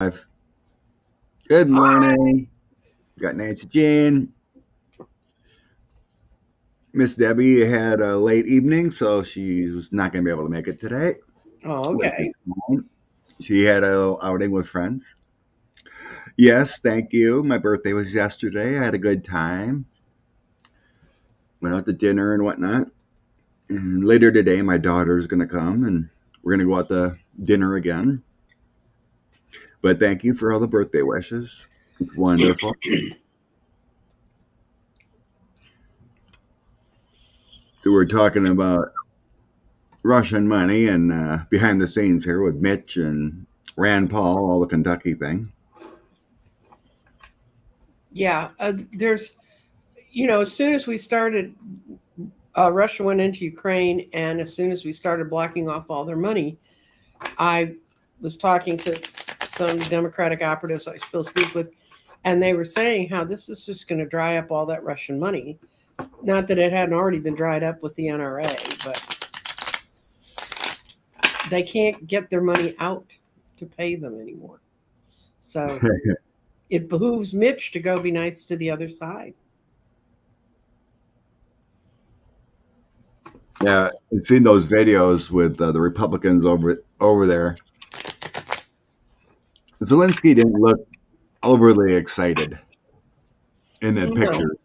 Good morning. Got Nancy Jean. Miss Debbie had a late evening, so she was not going to be able to make it today. Oh, okay. She had a outing with friends. Yes, thank you. My birthday was yesterday. I had a good time. Went out to dinner and whatnot. And later today, my daughter's going to come, and we're going to go out to dinner again. But thank you for all the birthday wishes. It's wonderful. So we're talking about Russian money and behind the scenes here with Mitch and Rand Paul, all the Kentucky thing. Yeah, there's, as soon as we started, Russia went into Ukraine, and as soon as we started blocking off all their money, I was talking to some Democratic operatives I still speak with, and they were saying how this is just going to dry up all that Russian money. Not that it hadn't already been dried up with the NRA, but they can't get their money out to pay them anymore. So it behooves Mitch to go be nice to the other side. Yeah, I've seen those videos with the Republicans over there. Zelensky didn't look overly excited in the picture.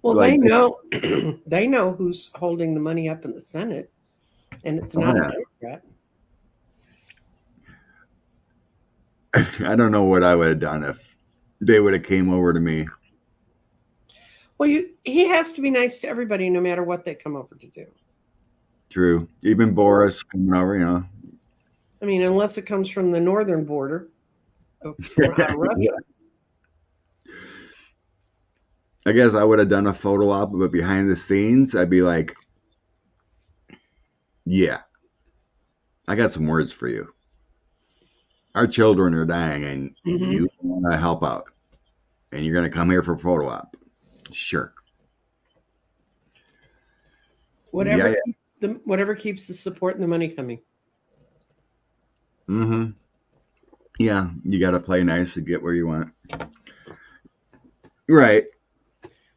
Well, like, they know they know who's holding the money up in the Senate, and it's not a Democrat. I don't know what I would have done if they would have came over to me. Well, he has to be nice to everybody, no matter what they come over to do. True. Even Boris coming over, I mean, unless it comes from the northern border of Russia. I guess I would have done a photo op, but behind the scenes, I'd be like, yeah, I got some words for you. Our children are dying, and you want to help out. And you're going to come here for a photo op. Sure. Whatever keeps the support and the money coming. Mm-hmm. Yeah, you got to play nice to get where you want. Right.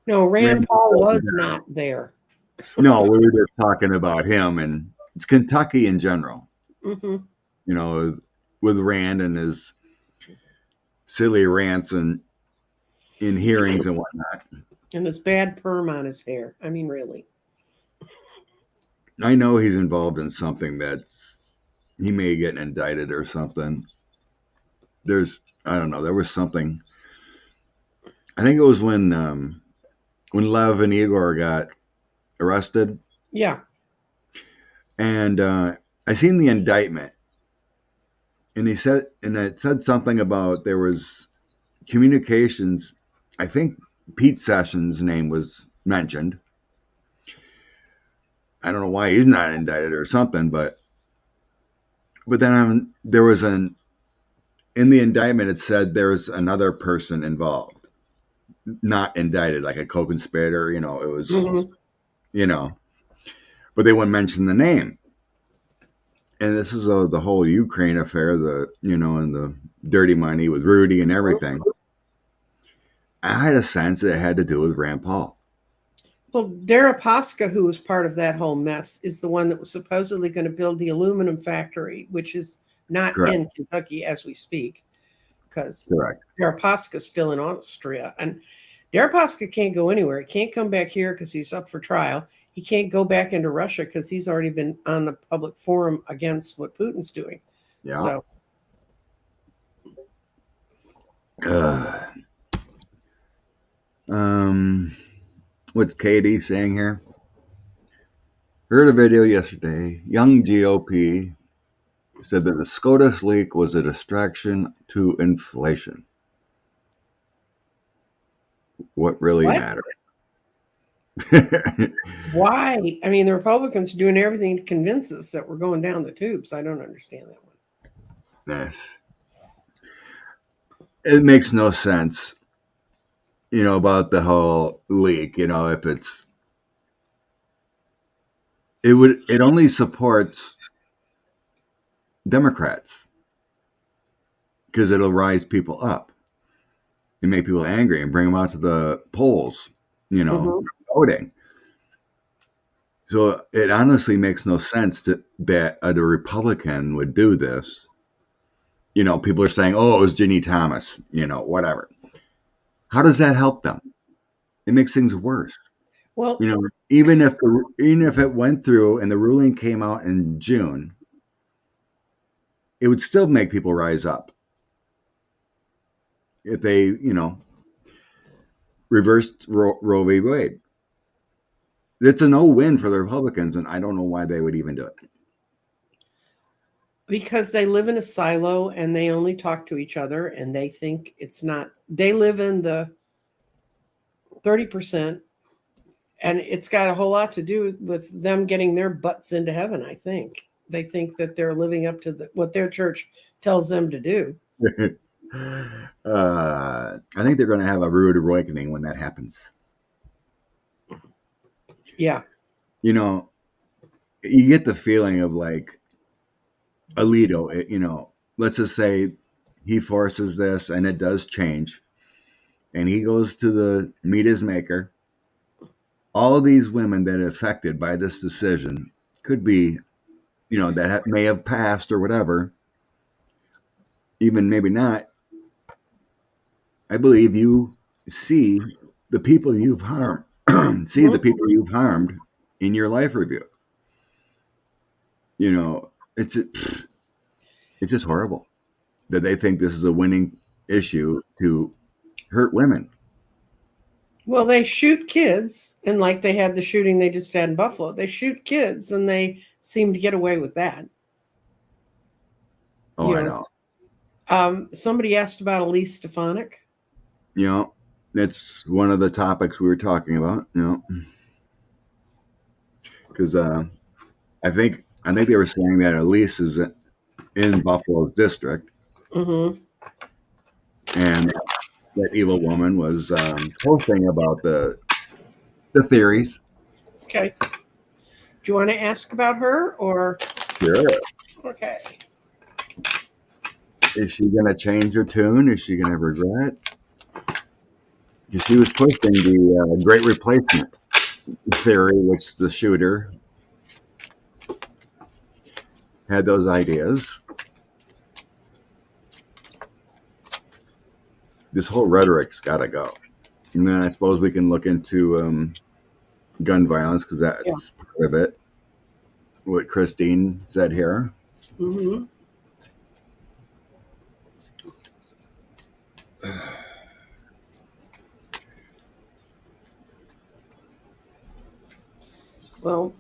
No, Rand Paul was not there. No, we were just talking about him, and it's Kentucky in general. Mm-hmm. With Rand and his silly rants and in hearings and whatnot. And his bad perm on his hair. I mean, really. I know he's involved in something he may get indicted or something. I don't know. There was something. I think it was when Lev and Igor got arrested. Yeah. And I seen the indictment, and it said something about there was communications. I think Pete Sessions' name was mentioned. I don't know why he's not indicted or something, but then there was in the indictment it said there's another person involved, not indicted, like a co-conspirator. It was, but they wouldn't mention the name. And this is the whole Ukraine affair, and the dirty money with Rudy and everything. I had a sense it had to do with Rand Paul. Well, Deripaska, who was part of that whole mess, is the one that was supposedly going to build the aluminum factory, which is not in Kentucky as we speak, because Deripaska is still in Austria. And Deripaska can't go anywhere. He can't come back here because he's up for trial. He can't go back into Russia because he's already been on the public forum against what Putin's doing. Yeah. So. What's Katie saying here? Heard a video yesterday. Young GOP said that the SCOTUS leak was a distraction to inflation. What really mattered? Why? I mean, the Republicans are doing everything to convince us that we're going down the tubes. I don't understand that one. Yes. It makes no sense. About the whole leak, if it only supports Democrats. because it'll rise people up and make people angry and bring them out to the polls, voting. So it honestly makes no sense that a Republican would do this. People are saying, oh, it was Ginny Thomas, whatever. How does that help them? It makes things worse. Well, Even if it went through and the ruling came out in June, it would still make people rise up if they, reversed Roe v. Wade. It's a no-win for the Republicans, and I don't know why they would even do it. Because they live in a silo and they only talk to each other, and they think it's not. They live in the 30%, and it's got a whole lot to do with them getting their butts into heaven. I think they think that they're living up to what their church tells them to do. I think they're going to have a rude awakening when that happens. Yeah. You get the feeling of like Alito, let's just say he forces this and it does change and he goes to meet his maker. All of these women that are affected by this decision could be, that may have passed or whatever, even maybe not. I believe you see the people you've harmed, the people you've harmed in your life review. It's just horrible that they think this is a winning issue to hurt women. Well, they shoot kids, and like they had the shooting they just had in Buffalo, they shoot kids, and they seem to get away with that. Oh, I know. Somebody asked about Elise Stefanik. That's one of the topics we were talking about. Because I think they were saying that Elise is in Buffalo's district, and that evil woman was posting about the theories. Okay. Do you want to ask about her or? Sure. Okay. Is she going to change her tune? Is she going to have regret? Because she was pushing the great replacement theory, which the shooter had those ideas. This whole rhetoric's got to go. And then I suppose we can look into gun violence because that's part of it. What Christine said here. Mm-hmm. Well,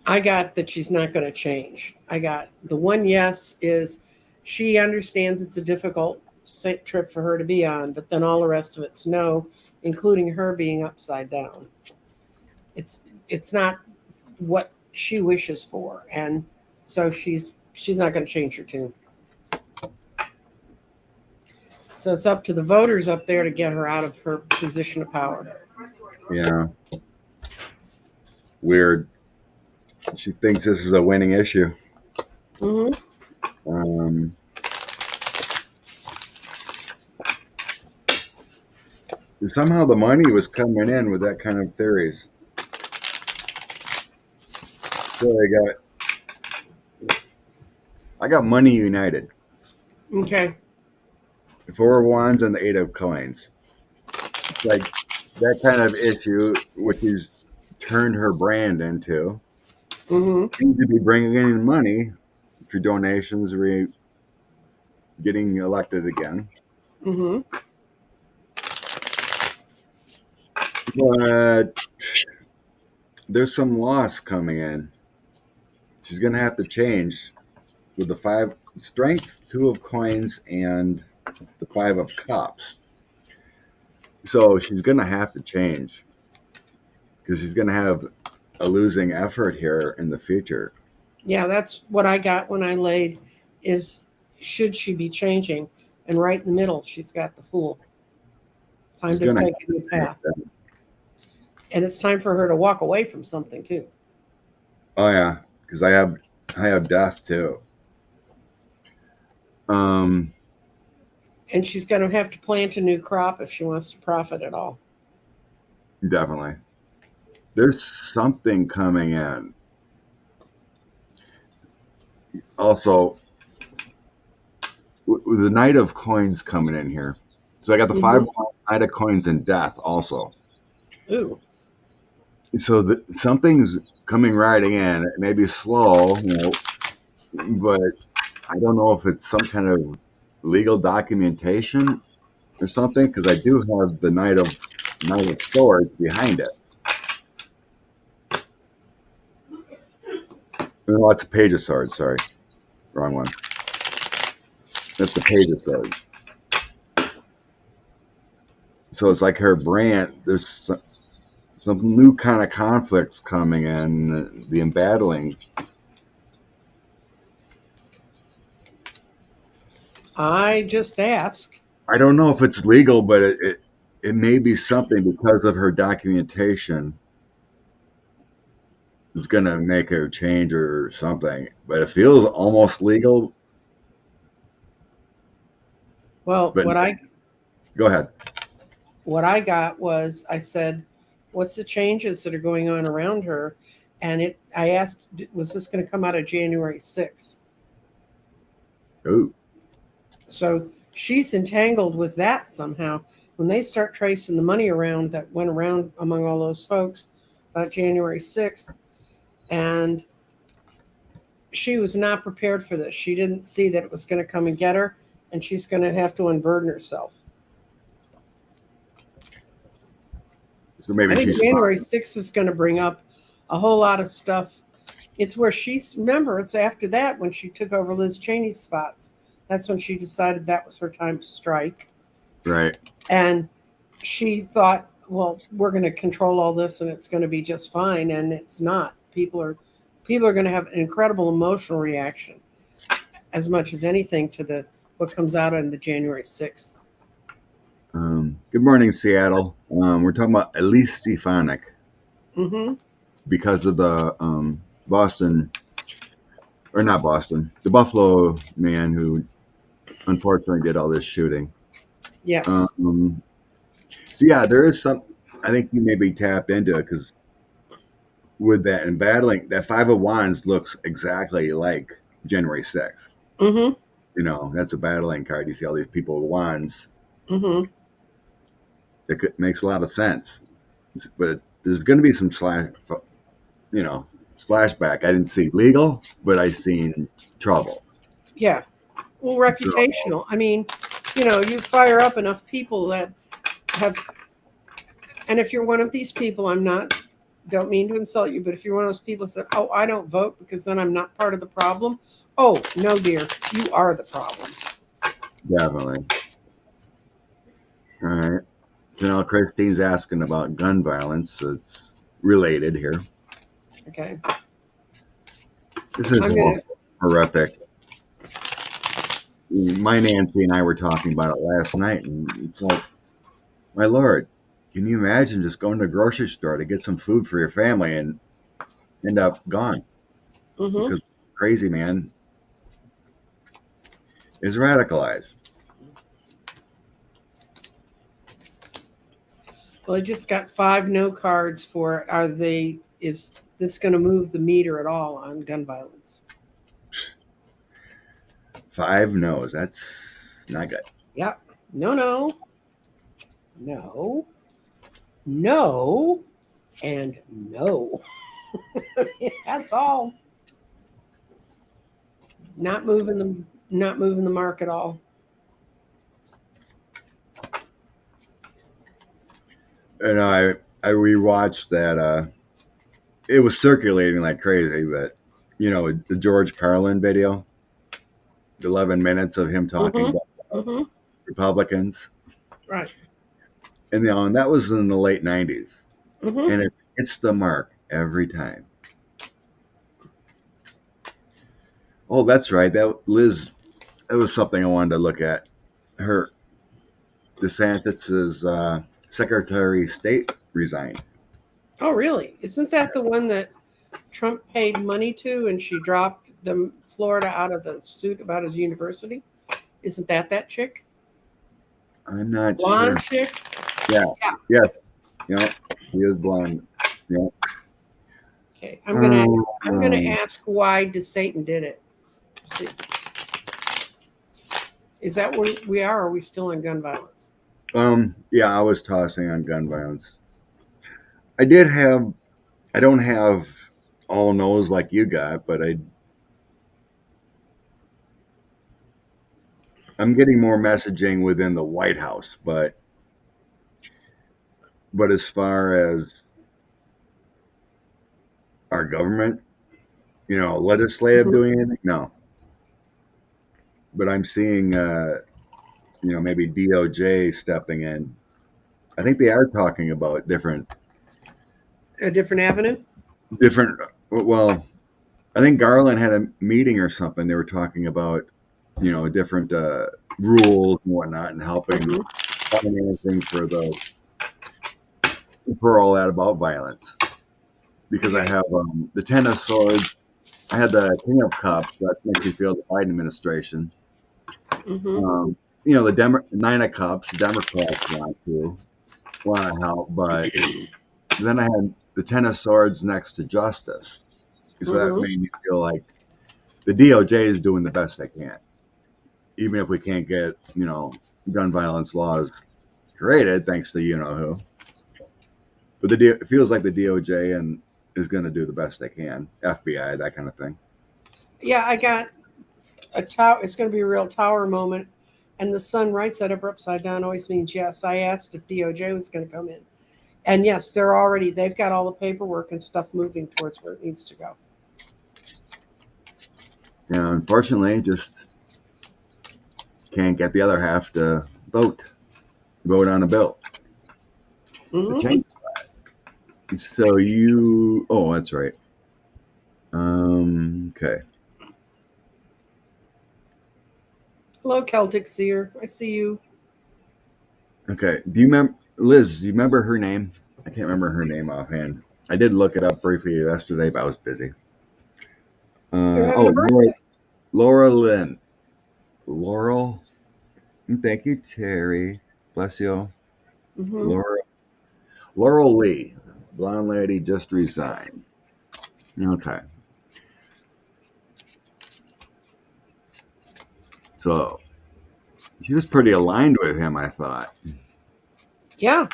I got that she's not going to change. I got the one yes is she understands it's a difficult trip for her to be on, but then all the rest of it's no, including her being upside down. It's not what she wishes for, and so she's not going to change her tune. So it's up to the voters up there to get her out of her position of power. Yeah. Weird. She thinks this is a winning issue. Mm-hmm. Somehow the money was coming in with that kind of theories. So I got Money United. Okay. The 4 of Wands and the 8 of Coins. It's like that kind of issue, which is turned her brand into. Seems to be bringing in money for donations, getting elected again. But there's some loss coming in. She's going to have to change with the 5 strength, 2 of Coins, and the 5 of Cups. So she's going to have to change because she's going to have a losing effort here in the future. Yeah, that's what I got when I laid is should she be changing? And right in the middle, she's got the Fool. Time to take a new path. And it's time for her to walk away from something too. Oh yeah, because I have Death too. And she's going to have to plant a new crop if she wants to profit at all. Definitely. There's something coming in. Also, with the Knight of Coins coming in here. So I got the five Knight of Coins and Death also. Ooh. So something's coming riding in. It may be slow, but I don't know if it's some kind of legal documentation or something, because I do have the Knight of Swords behind it. No, that's a Page of Swords. Sorry, wrong one. That's the Page of Swords. So it's like her brand. There's some new kind of conflicts coming in, the embattling. I just ask. I don't know if it's legal, but it may be something because of her documentation. It's going to make a change or something, but it feels almost legal. Well, But go ahead. What I got was, I said, what's the changes that are going on around her? And I asked, was this going to come out of January 6th? Ooh. So she's entangled with that somehow. When they start tracing the money around that went around among all those folks about January 6th, and she was not prepared for this. She didn't see that it was going to come and get her, and she's going to have to unburden herself. So maybe I think January 6th is going to bring up a whole lot of stuff. It's where remember, it's after that when she took over Liz Cheney's spots. That's when she decided that was her time to strike. Right. And she thought, well, we're going to control all this and it's going to be just fine. And it's not. People are going to have an incredible emotional reaction as much as anything to what comes out on the January 6th. Good morning, Seattle. We're talking about Elise Stefanik. Mm-hmm. Because of the Boston, or not Boston, the Buffalo man who unfortunately did all this shooting. Yes. So yeah, there is some. I think you maybe tapped into it because with that and battling, that Five of Wands looks exactly like January 6th. Mm-hmm. That's a battling card. You see all these people with wands. Mm-hmm. It makes a lot of sense, but there's going to be some slashback. I didn't see legal, but I seen trouble. Yeah. Well, reputational. So, I mean, you fire up enough people that have, and if you're one of these people, don't mean to insult you, but if you're one of those people that said, oh, I don't vote because then I'm not part of the problem. Oh, no, dear, you are the problem. Definitely. All right. So now Christine's asking about gun violence. So it's related here. Okay. This is horrific. My Nancy and I were talking about it last night, and it's like, my Lord, can you imagine just going to a grocery store to get some food for your family and end up gone? Mm-hmm. Because crazy man is radicalized. Well, I just got 5 no cards for is this going to move the meter at all on gun violence? 5 no's. That's not good. Yep. No, and no. That's all. Not moving the mark at all. And I rewatched that. It was circulating like crazy, but the George Carlin video, 11 minutes of him talking about Republicans, right? And that was in the late 90s, and it hits the mark every time. Oh, that's right. That Liz, that was something I wanted to look at. Her DeSantis's Secretary of State resigned. Oh, really? Isn't that the one that Trump paid money to, and she dropped Florida out of the suit about his university? Isn't that chick? I'm not sure. Blonde chick. Yeah. Yeah. Yes. Yep. He is blonde. Yep. Okay. I'm gonna Um, ask why DeSatan did it. See. Is that where we are? Or are we still on gun violence? yeah, I was tossing on gun violence. I did have, I don't have all no's like you got, but I'm getting more messaging within the White House, but as far as our government, legislative Mhm. doing anything, no. But I'm seeing, maybe DOJ stepping in. I think they are talking about A different avenue. different. Well, I think Garland had a meeting or something. They were talking about, different rules and whatnot, and helping Mhm. financing for all that about violence. Because I Okay. have the Ten of Swords. I had the King of Cups. That makes me feel the Biden administration. Mhm. The Nine of Cups. Democrats want to help, but then I had the Ten of Swords next to Justice. So that Mhm. made me feel like the DOJ is doing the best they can, even if we can't get gun violence laws created, thanks to you know who. But it feels like the DOJ and is going to do the best they can. FBI, that kind of thing. Yeah, I got a tower. It's going to be a real tower moment, and the sun right side up or upside down always means yes. I asked if DOJ was going to come in, and yes, they've got all the paperwork and stuff moving towards where it needs to go. Unfortunately, just can't get the other half to vote on a bill to Hmm. change. So oh, that's right. Okay. Hello, Celtic Seer. I see you. Okay. Do you remember Liz? Do you remember her name? I can't remember her name offhand. I did look it up briefly yesterday, but I was busy. You're having a Oh, birthday. Laura Lynn. Laurel. Thank you, Terry. Bless you. Hmm. Laura. Laurel Lee. Blonde lady just resigned. Okay. So she was pretty aligned with him, I thought. Yeah.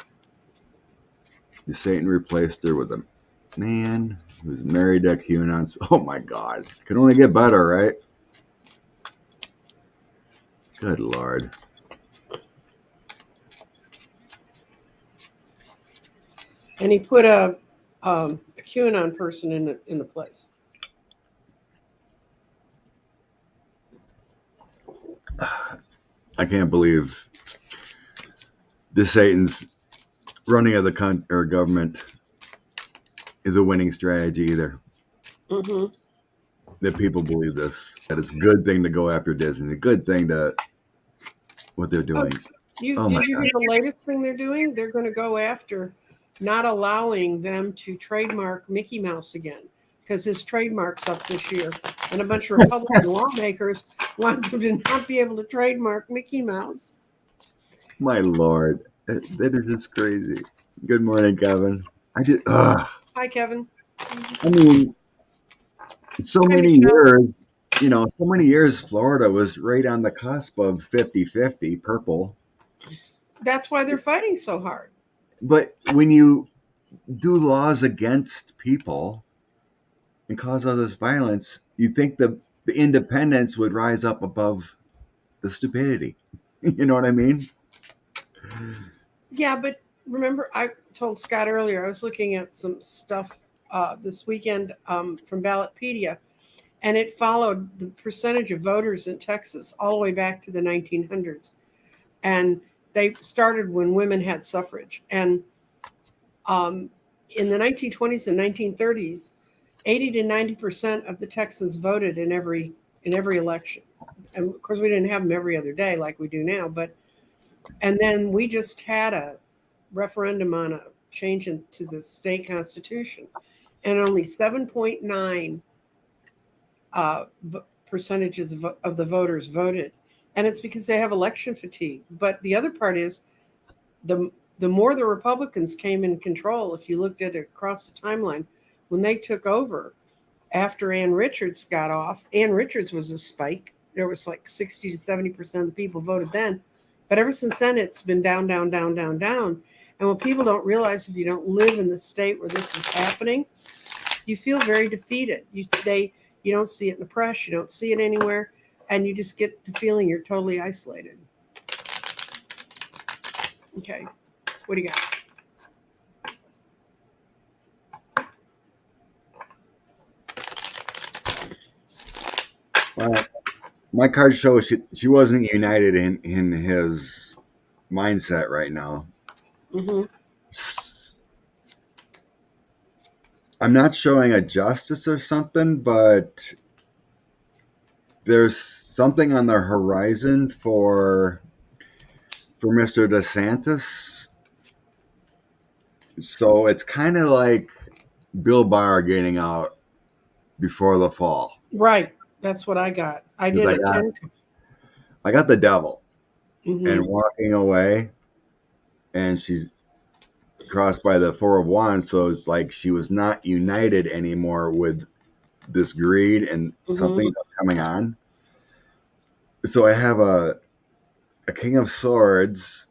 Satan replaced her with a man who's married to QAnon. Oh my God. Can only get better, right? Good Lord. And he put a QAnon person in the place. I can't believe this Satan's running of the or government is a winning strategy either. Hmm. That people believe this. That it's a good thing to go after Disney. A good thing to what they're Oh, doing. you Oh my did you God. hear the latest thing they're doing? They're going to go after not allowing them to trademark Mickey Mouse again because his trademark's up this year, and a bunch of Republican lawmakers want them to not be able to trademark Mickey Mouse. My Lord. That is just crazy. Good morning, Kevin. I did Hi, Kevin. I mean, so Hi, many Michelle. years, so many years Florida was right on the cusp of 50-50 purple. That's why they're fighting so hard. But when you do laws against people and cause all this violence, you think the independence would rise up above the stupidity. You know what I mean? Yeah, but remember, I told Scott earlier I was looking at some stuff this weekend from Ballotpedia, and it followed the percentage of voters in Texas all the way back to the 1900s. And they started when women had suffrage. And um, in the 1920s and 1930s, 80 to 90% of the Texans voted in every election. And of course, we didn't have them every other day like we do now. But and then we just had a referendum on a change into the state constitution, and only 7.9 percentages of the voters voted. And it's because they have election fatigue. But the other part is the the more the Republicans came in control, if you looked at it across the timeline, when they took over after Ann Richards got off, Ann Richards was a spike. There was like 60 to 70% of the people voted then. But ever since then, it's been down, down, down, down, down. And what people don't realize, if you don't live in the state where this is happening, you feel very defeated. You don't see it in the press, you don't see it anywhere, and you just get the feeling you're totally isolated. Okay, what do you got? Well, my card shows she wasn't united in his mindset right now. Mm-hmm. I'm not showing a justice or something, but there's something on the horizon for Mr. DeSantis. So it's kind of like Bill Barr getting out before the fall. Right, that's what I got. I did I a 10. got the devil Mm-hmm. and walking away, and she's crossed by the Four of Wands, so it's like she was not united anymore with this greed and something coming on. So I have a King of Swords,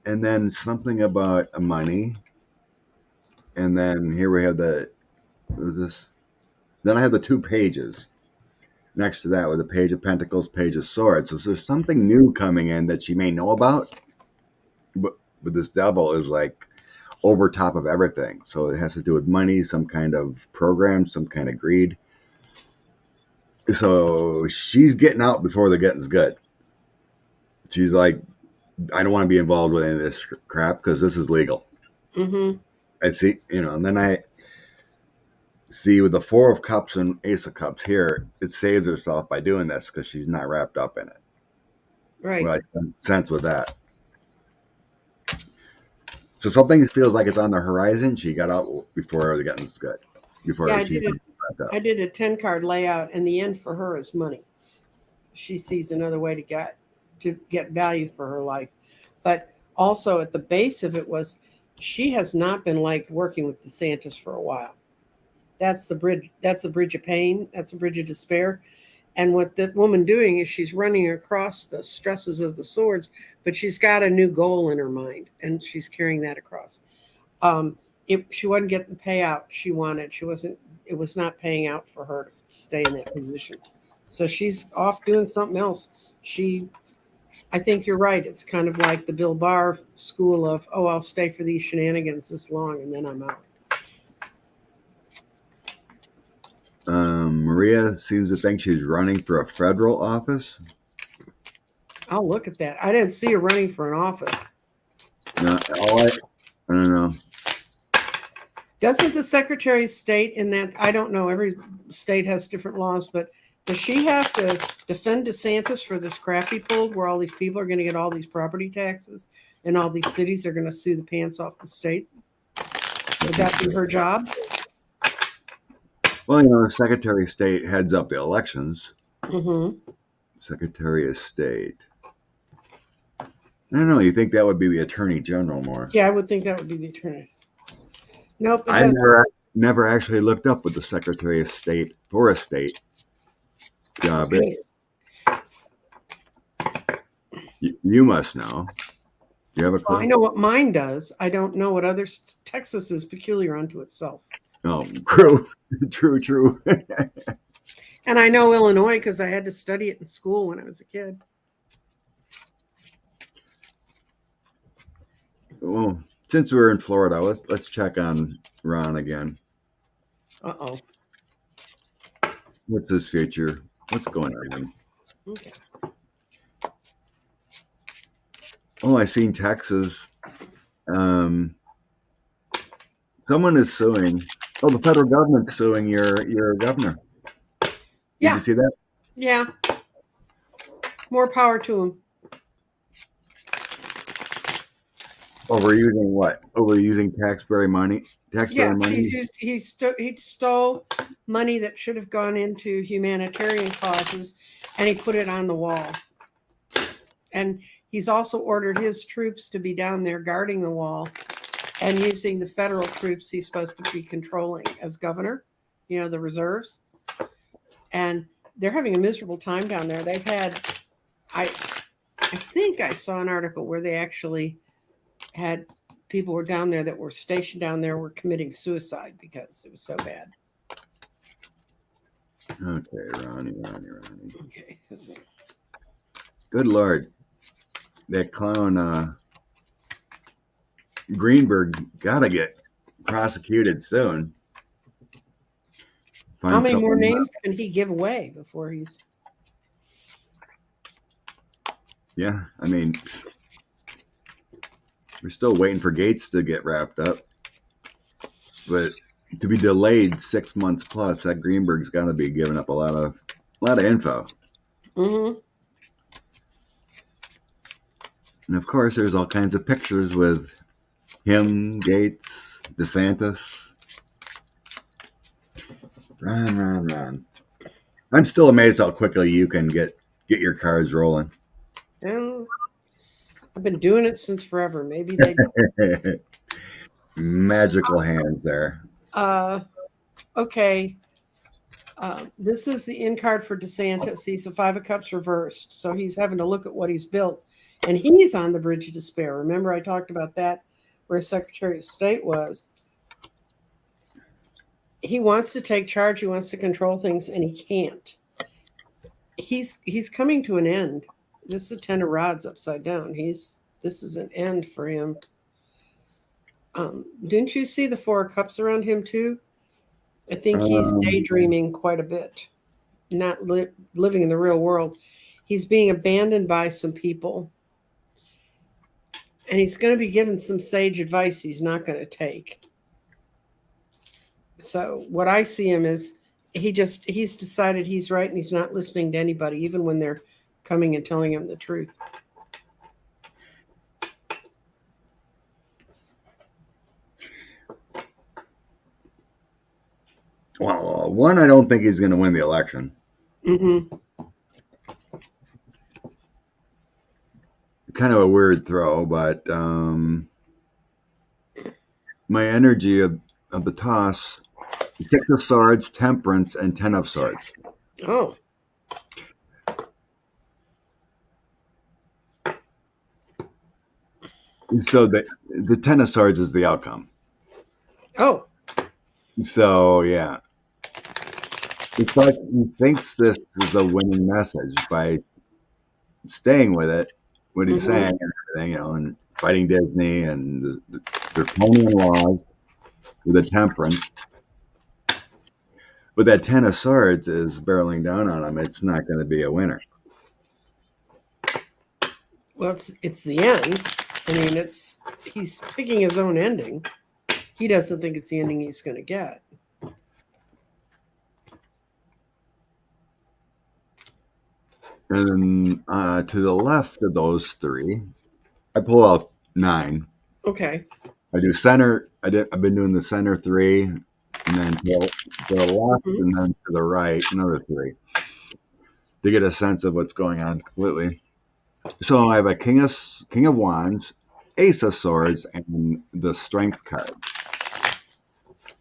and then something about money, and then here we have what was this? Then I have the two pages next to that with the Page of Pentacles, Page of Swords. So there's something new coming in that she may know about, but this devil is like over top of everything. So it has to do with money, some kind of program, some kind of greed. So she's getting out before the getting's good. She's like, I don't want to be involved with any of this crap because this is legal. Mm-hmm. I see, and then I see with the Four of Cups and Ace of Cups here, it saves herself by doing this because she's not wrapped up in it. Right. Well, I can sense with that. So something feels like it's on the horizon. She got out before the getting's good. Before Yeah, she I did a 10 card layout, and the end for her is money. She sees another way to get value for her life. But also at the base of it was she has not been liked working with DeSantis for a while. That's the bridge. That's a bridge of pain. That's a bridge of despair. And what the woman doing is she's running across the stresses of the swords, but she's got a new goal in her mind, and she's carrying that across. She wasn't getting the payout she wanted. It was not paying out for her to stay in that position. So she's off doing something else. I think you're right. It's kind of like the Bill Barr school of, oh, I'll stay for these shenanigans this long and then I'm out. Maria seems to think she's running for a federal office. I'll look at that. I didn't see her running for an office. No, I don't know. Doesn't the Secretary of State in that, I don't know, every state has different laws, but does she have to defend DeSantis for this crap he pulled where all these people are going to get all these property taxes and all these cities are going to sue the pants off the state? Would that be her job? Well, the Secretary of State heads up the elections. Mm-hmm. Secretary of State. I don't know. You think that would be the Attorney General more? Yeah, I would think that would be the attorney. Nope. I never actually looked up what the Secretary of State for a state job is. You must know. You have a clue? Well, I know what mine does. I don't know what others. Texas is peculiar unto itself. Oh, true. And I know Illinois because I had to study it in school when I was a kid. Well, since we're in Florida, let's check on Ron again. Uh-oh. What's his future? What's going on? Okay. Oh, I seen Texas. Someone is suing. Oh, the federal government's suing your governor. Yeah. Did you see that? Yeah. More power to him. Overusing what? Overusing taxpayer money. Taxpayer Yes, money. he stole money that should have gone into humanitarian causes, and he put it on the wall. And he's also ordered his troops to be down there guarding the wall and using the federal troops he's supposed to be controlling as governor, the reserves. And they're having a miserable time down there. They've had, I think I saw an article where they actually had people were down there that were stationed down there were committing suicide because it was so bad. Okay, Ronnie. Okay. Good Lord. That clown Greenberg gotta get prosecuted soon. How many more names can he give away before he's... Yeah, I mean, we're still waiting for Gates to get wrapped up. But to be delayed 6 months plus, that Greenberg's got to be giving up a lot of info. Mm-hmm. And of course, there's all kinds of pictures with him, Gates, DeSantis. Run. I'm still amazed how quickly you can get your cards rolling. Well, I've been doing it since forever. Maybe they don't. Magical hands there. Okay. This is the in card for DeSantis. He's a 5 of Cups reversed. So he's having to look at what he's built. And he's on the bridge of despair. Remember, I talked about that where Secretary of State was. He wants to take charge. He wants to control things, and he can't. He's coming to an end. This is a 10 of Rods upside down. This is an end for him. Didn't you see the 4 of Cups around him too? I think he's daydreaming quite a bit, not living in the real world. He's being abandoned by some people, and he's going to be given some sage advice he's not going to take. So what I see him is he's decided he's right and he's not listening to anybody, even when they're coming and telling him the truth. Well, one, I don't think he's going to win the election. Mm-hmm. Kind of a weird throw, but my energy of the toss: 6 of Swords, Temperance, and 10 of Swords. Oh. So the 10 of Swords is the outcome. Oh. So, yeah. It's like he thinks this is a winning message by staying with it, what he's saying and everything, and fighting Disney and the draconian laws with the Temperance. But that 10 of Swords is barreling down on him. It's not going to be a winner. Well, it's the end. I mean, he's picking his own ending. He doesn't think it's the ending he's going to get. And to the left of those 3, I pull out 9. Okay. I do center. I've been doing the center 3, and then to the left, and then to the right, another 3, to get a sense of what's going on completely. So I have a King of Wands, Ace of Swords, and the Strength card.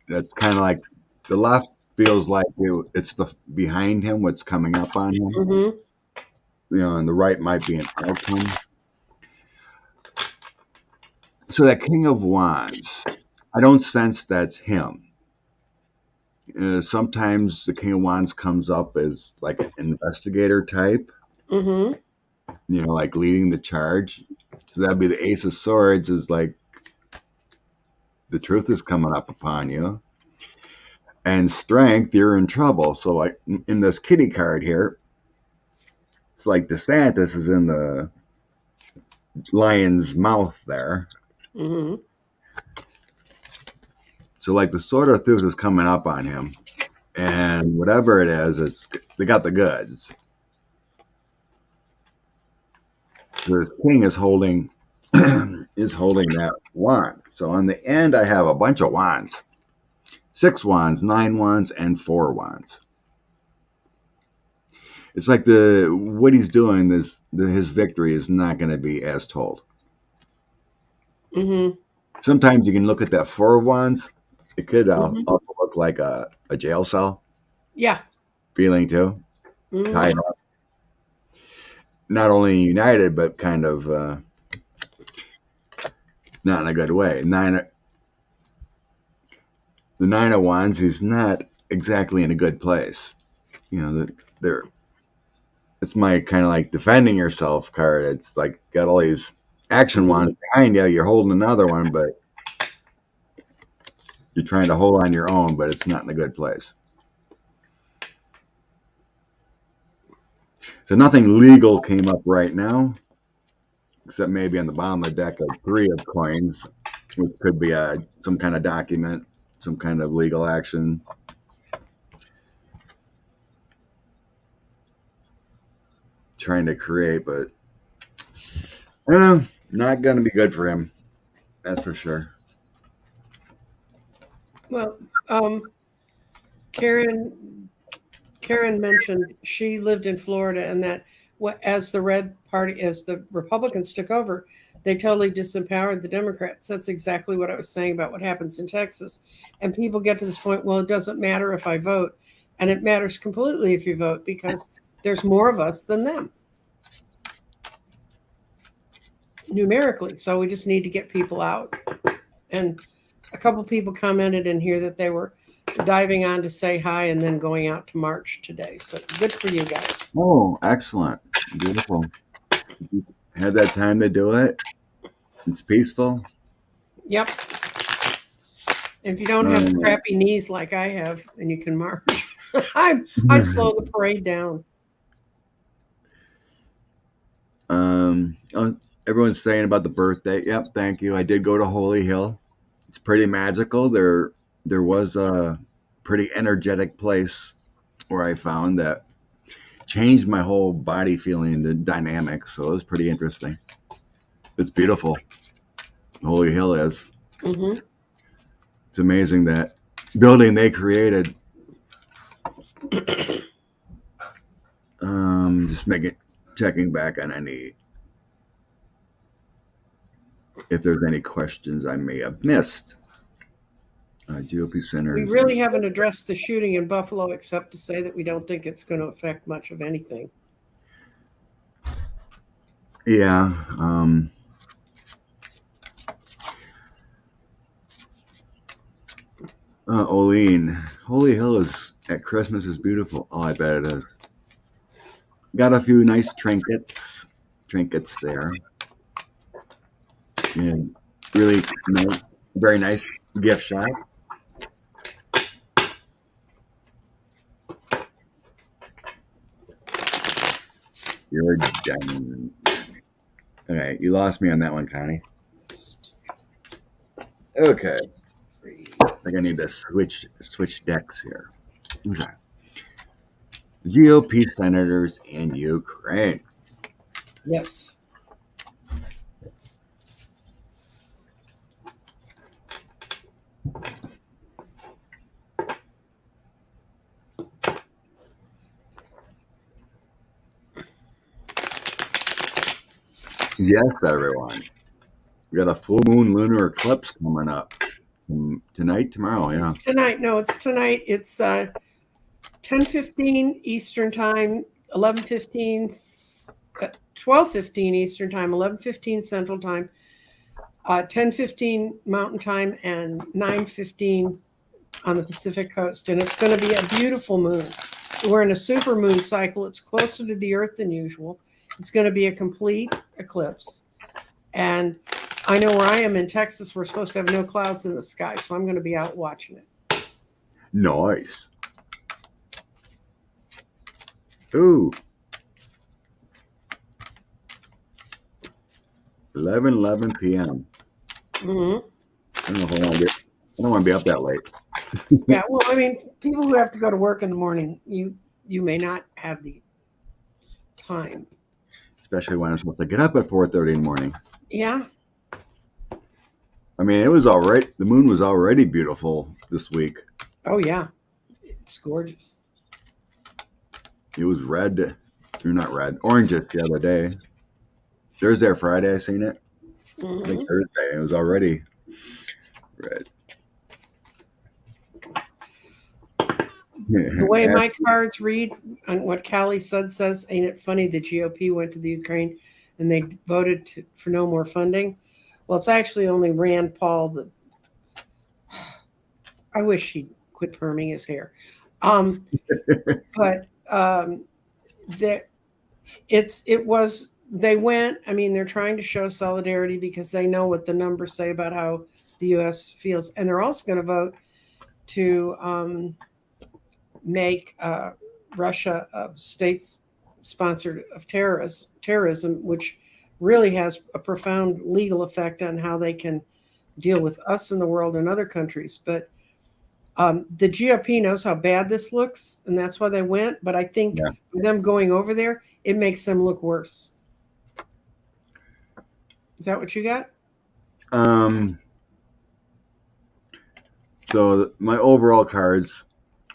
That's kind of like the left feels like it's the behind him, what's coming up on him. Mm-hmm. And the right might be an outcome. So that King of Wands, I don't sense that's him. Sometimes the King of Wands comes up as like an investigator type. Mm-hmm. Like leading the charge. So that'd be the Ace of Swords, is like the truth is coming up upon you. And Strength, you're in trouble. So like in this kitty card here, it's like DeSantis is in the lion's mouth there. Mm-hmm. So like the sword of truth is coming up on him. And whatever it is, they got the goods. So his king is holding is holding that wand. So on the end, I have a bunch of wands. 6 wands, 9 wands, and 4 wands. It's like what he's doing, his victory is not going to be as told. Mm-hmm. Sometimes you can look at that 4 wands. It could Mm-hmm. also look like a jail cell Yeah. feeling too. Mm-hmm. Tied up. Not only united, but kind of not in a good way. The 9 of wands is not exactly in a good place. You know, it's my kind of like defending yourself card. It's like got all these action wands behind you. You're holding another one, but you're trying to hold on your own, but it's not in a good place. So nothing legal came up right now, except maybe on the bottom of the deck of 3 of coins, which could be some kind of document, some kind of legal action. Trying to create, but I don't know, not going to be good for him. That's for sure. Well, Karen mentioned she lived in Florida, and that as the Republicans took over, they totally disempowered the Democrats. That's exactly what I was saying about what happens in Texas. And people get to this point, well, it doesn't matter if I vote. And it matters completely if you vote, because there's more of us than them numerically. So we just need to get people out. And a couple people commented in here that they were diving on to say hi and then going out to march today. So good for you guys. Oh, excellent. Beautiful. You had that time to do it. It's peaceful. Yep. If you don't have crappy knees like I have, and you can march, I slow the parade down. Everyone's saying about the birthday. Yep, thank you. I did go to Holy Hill. It's pretty magical. There was a pretty energetic place where I found that changed my whole body feeling into dynamics. So it was pretty interesting. It's beautiful. Holy Hill is. Mm-hmm. It's amazing that building they created. Just checking back on if there's any questions I may have missed. GOP centers. We really haven't addressed the shooting in Buffalo, except to say that we don't think it's going to affect much of anything. Yeah. Oline, Holy Hill at Christmas is beautiful. Oh, I bet it is. Got a few nice trinkets there. And really nice, very nice gift shop. You're done. Okay, you lost me on that one, Connie. Okay. I think I need to switch decks here. Okay. GOP senators in Ukraine. Yes. Yes, everyone. We got a full moon lunar eclipse coming up tonight, tomorrow. Yeah. It's tonight. No, it's tonight. It's 10:15 Eastern Time, 11:15, 12:15 Eastern Time, 11:15 Central Time, 10:15 Mountain Time, and 9:15 on the Pacific Coast. And it's going to be a beautiful moon. We're in a super moon cycle. It's closer to the Earth than usual. It's going to be a complete eclipse. And I know where I am in Texas, we're supposed to have no clouds in the sky, so I'm going to be out watching it. Nice. Ooh. 11 p.m. Mm-hmm. I don't know if I don't want to be up that late. Yeah, well, I mean, people who have to go to work in the morning, you may not have the time. Especially when I'm supposed to get up at 4:30 in the morning. Yeah. I mean, it was all right. The moon was already beautiful this week. Oh yeah, it's gorgeous. It was red, or not red, orange the other day. Thursday or Friday, I seen it. I think Hmm. Thursday. It was already red. The way my cards read and what Callie Sud says, ain't it funny the GOP went to the Ukraine and they voted for no more funding? Well, it's actually only Rand Paul that I wish he'd quit perming his hair. But that it was they went. I mean, they're trying to show solidarity because they know what the numbers say about how the U.S. feels, and they're also going to vote to make Russia a state sponsored of terrorism, which really has a profound legal effect on how they can deal with us in the world and other countries. But the GOP knows how bad this looks, and that's why they went. But I think Yeah. them going over there, it makes them look worse. Is that what you got? Um. So my overall cards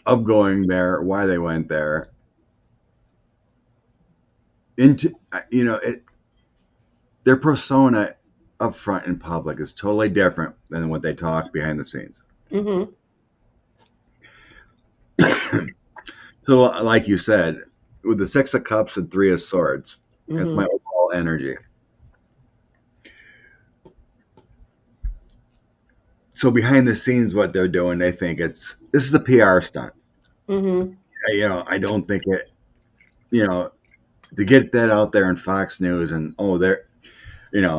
of going there, why they went there, into their persona up front in public is totally different than what they talk behind the scenes. Mm-hmm. So, like you said, with the Six of Cups and Three of Swords, that's Mm-hmm. my overall energy. So behind the scenes, what they're doing, they think this is a PR stunt. Mm-hmm. I don't think it. To get that out there in Fox News and they're,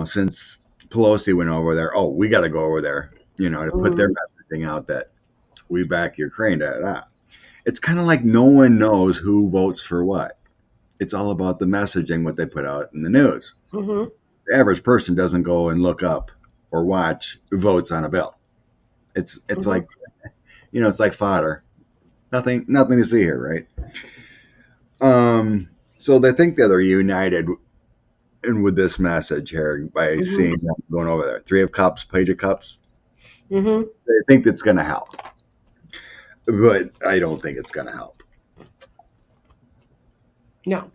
since Pelosi went over there, we got to go over there, to put their Mm-hmm. messaging out that we back Ukraine. Da, da, da. It's kind of like no one knows who votes for what. It's all about the messaging, what they put out in the news. Mm-hmm. The average person doesn't go and look up or watch who votes on a bill. It's Mm-hmm. like it's like fodder. Nothing to see here, right? So they think that they're united in with this message here by Mm-hmm. seeing them going over there. Three of Cups, Page of Cups. Mm-hmm. They think that's going to help, but I don't think it's going to help. No.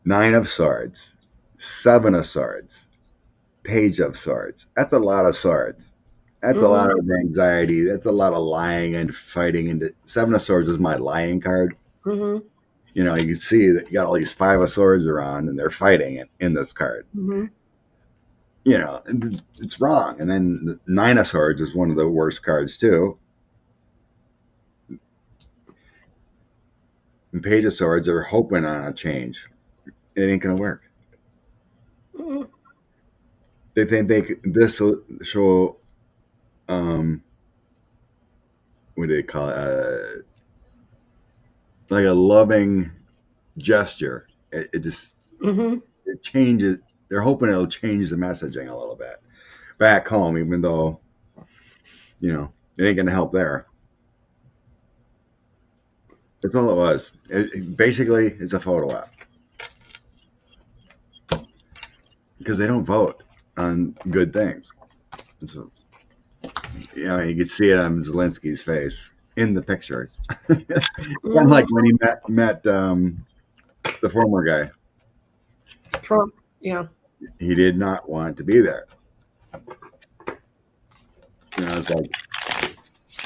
Nine of Swords, Seven of Swords, Page of Swords. That's a lot of swords. That's a Mm-hmm. lot of anxiety. That's a lot of lying and fighting. And Seven of Swords is my lying card. Mm-hmm. You can see that you got all these Five of Swords around, and they're fighting in this card. Mm-hmm. It's wrong. And then the Nine of Swords is one of the worst cards too. And Page of Swords are hoping on a change. It ain't gonna work. Mm-hmm. They think this will show what do they call it? Like a loving gesture. It just Mm-hmm. it changes. They're hoping it'll change the messaging a little bit back home, even though it ain't gonna help there. That's all it was. Basically, it's a photo op because they don't vote on good things. So, you can see it on Zelensky's face in the pictures. Kind of Mm-hmm. like when he met the former guy. Trump. Yeah. He did not want to be there. It's like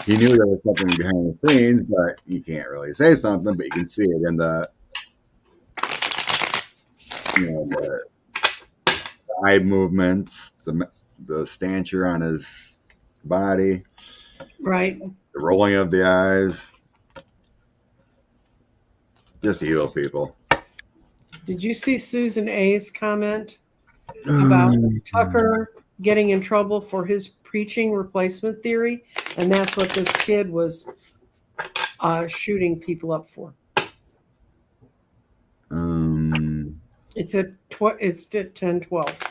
he knew there was something behind the scenes, but you can't really say something. But you can see it in the eye movements, the stature on his body, Right. the rolling of the eyes. Just evil people. Did you see Susan A's comment about Tucker getting in trouble for his preaching replacement theory? And that's what this kid was shooting people up for. It's at it's at 10:12.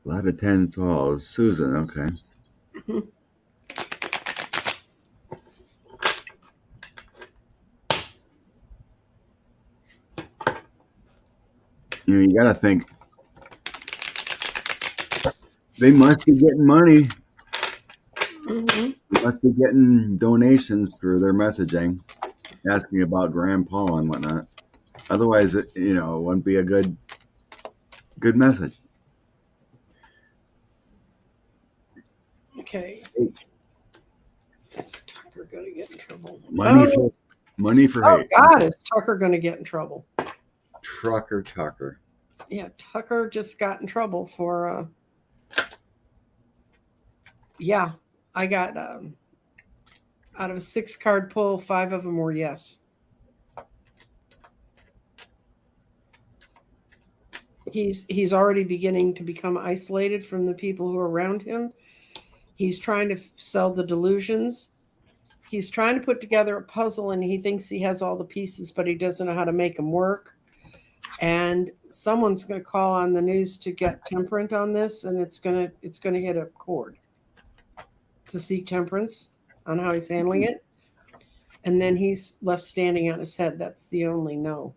$11, 10, 12. Susan, okay. You got to think they must be getting money. Mm-hmm. They must be getting donations for their messaging, asking about grandpa and whatnot. Otherwise, it wouldn't be a good message. Okay. Is Tucker going to get in trouble? Money for Oh hate. God, is Tucker going to get in trouble? Tucker. Yeah, Tucker just got in trouble for. Yeah, I got out of a 6-card pull, 5 of them were yes. He's already beginning to become isolated from the people who are around him. He's trying to sell the delusions. He's trying to put together a puzzle, and he thinks he has all the pieces, but he doesn't know how to make them work. And someone's going to call on the news to get temperate on this, and it's going to hit a chord to seek temperance on how he's handling it. And then he's left standing on his head. That's the only no.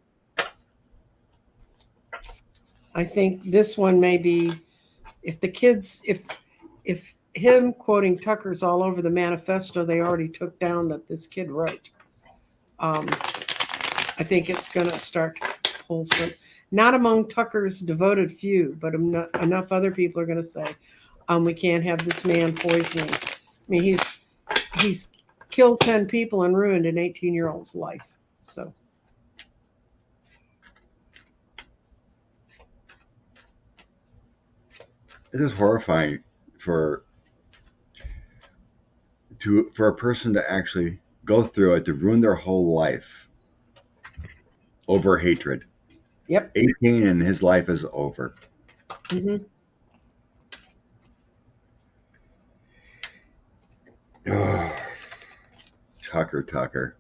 I think this one may be, if the kids, if him quoting Tucker's all over the manifesto they already took down that this kid wrote, I think it's going to start to pull some, not among Tucker's devoted few, but enough other people are going to say, we can't have this man poisoning. I mean, he's killed 10 people and ruined an 18-year-old's life. So. It is horrifying for a person to actually go through it, to ruin their whole life over hatred. Yep. 18 and his life is over. Mm-hmm. Tucker.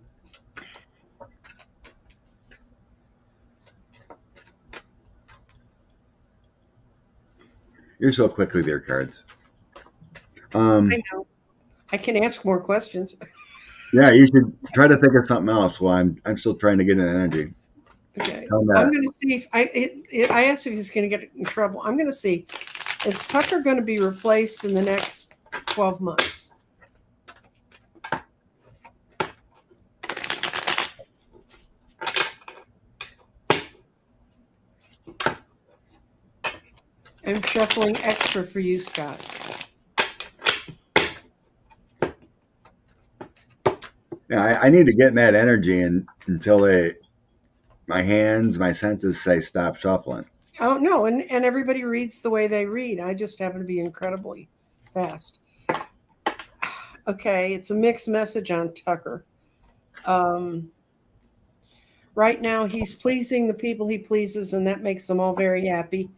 You're so quick with your cards. I know. I can ask more questions. Yeah, you should try to think of something else while I'm still trying to get an energy. Okay. I'm going to see if I asked if he's going to get in trouble. I'm going to see, is Tucker going to be replaced in the next 12 months? I'm shuffling extra for you, Scott. Yeah, I need to get in that energy until my hands, my senses say stop shuffling. Oh, no, and everybody reads the way they read. I just happen to be incredibly fast. Okay, it's a mixed message on Tucker. Right now, he's pleasing the people he pleases, and that makes them all very happy.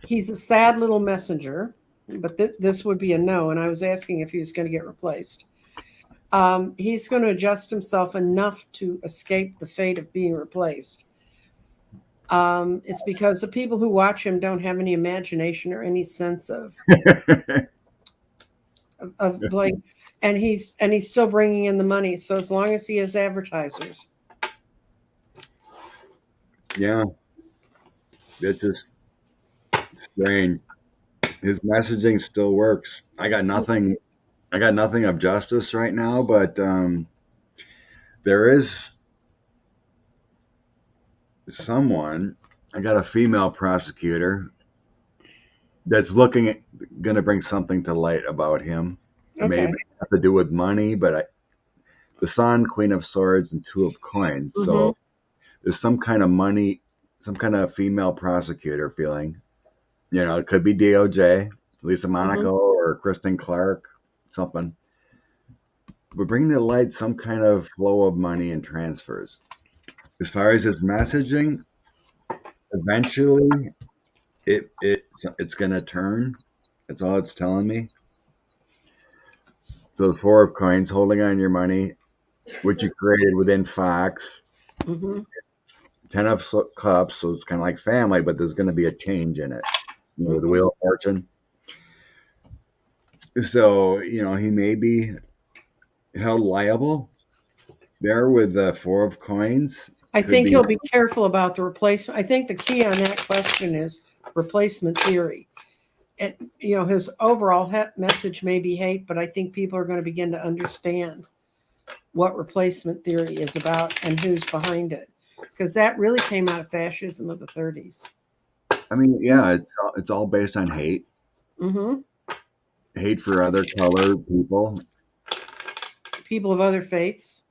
He's a sad little messenger, but this would be a no, and I was asking if he was going to get replaced. He's going to adjust himself enough to escape the fate of being replaced. It's because the people who watch him don't have any imagination or any sense of like, and he's still bringing in the money. So as long as he has advertisers, yeah, it's just strange. His messaging still works. I got nothing of justice right now, but there is someone. I got a female prosecutor that's going to bring something to light about him. okay. Maybe have to do with money, but the Sun, Queen of Swords, and Two of Coins. Mm-hmm. So there's some kind of money, some kind of female prosecutor feeling. It could be DOJ, Lisa Monaco, or Kristen Clark, something. We're bringing to light some kind of flow of money and transfers. As far as his messaging, eventually it's going to turn. That's all it's telling me. So the Four of Coins, holding on your money, which you created within Fox. Mm-hmm. 10 of Cups, so it's kind of like family, but there's going to be a change in it. The Wheel of Fortune. So, he may be held liable there with the Four of Coins. I Could think be. he'll be careful about the replacement. I think the key on that question is replacement theory. And, his overall message may be hate, but I think people are going to begin to understand what replacement theory is about and who's behind it. Because that really came out of fascism of the 30s. I mean, yeah, it's all based on hate, Mm-hmm. hate for other colored people, People of other faiths,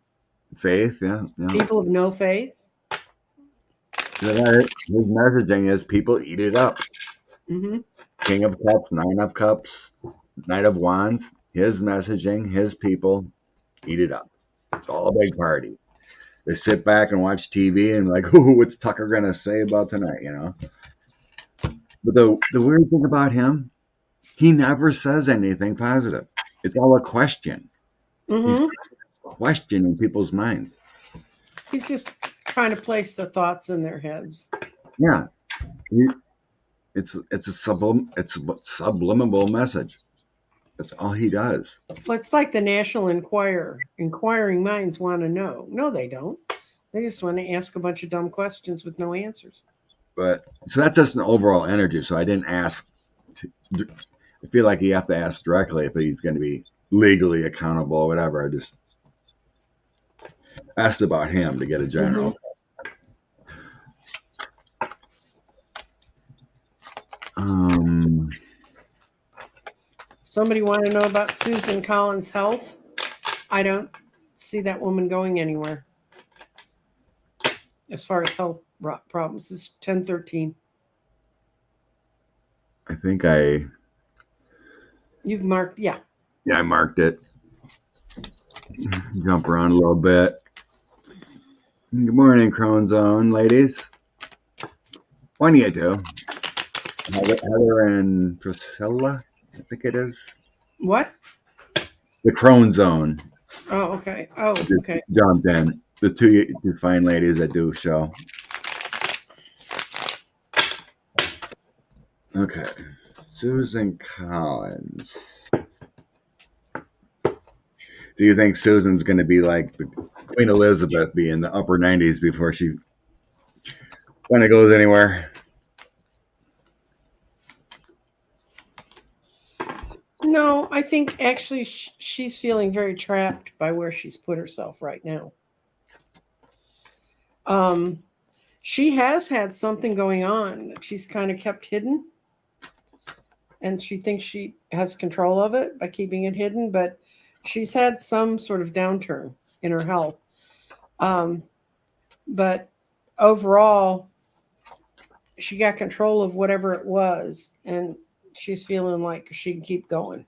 faith. Yeah, yeah. people of no faith. His messaging is people eat it up. Mm-hmm. King of Cups, Nine of Cups, Knight of Wands. His messaging, his people eat it up. It's all a big party. They sit back and watch TV and like, ooh, what's Tucker gonna say about tonight? But the weird thing about him, he never says anything positive. It's all a question. He's Mm-hmm. questioning people's minds. He's just trying to place the thoughts in their heads. Yeah, it's a subliminal message. That's all he does. Well, it's like the National Enquirer. Inquiring minds want to know. No, they don't. They just want to ask a bunch of dumb questions with no answers. But so that's just an overall energy. So I didn't ask. I feel like you have to ask directly if he's going to be legally accountable or whatever. I just asked about him to get a general. Somebody want to know about Susan Collins' health? I don't see that woman going anywhere as far as health problems. It's 1013. I think You've marked, yeah. I marked it. Jump around a little bit. Good morning, Crone Zone, ladies. One of you two. Heather and Priscilla, I think it is. What? The Crone Zone. Oh, okay. Oh, okay. Jumped in. The two fine ladies that do show. Okay. Susan Collins. Do you think Susan's going to be like the Queen Elizabeth, be in the upper 90s before she kind of goes anywhere? No, I think actually she's feeling very trapped by where she's put herself right now. She has had something going on that she's kind of kept hidden, and she thinks she has control of it by keeping it hidden, but she's had some sort of downturn in her health. But overall, she got control of whatever it was, and she's feeling like she can keep going.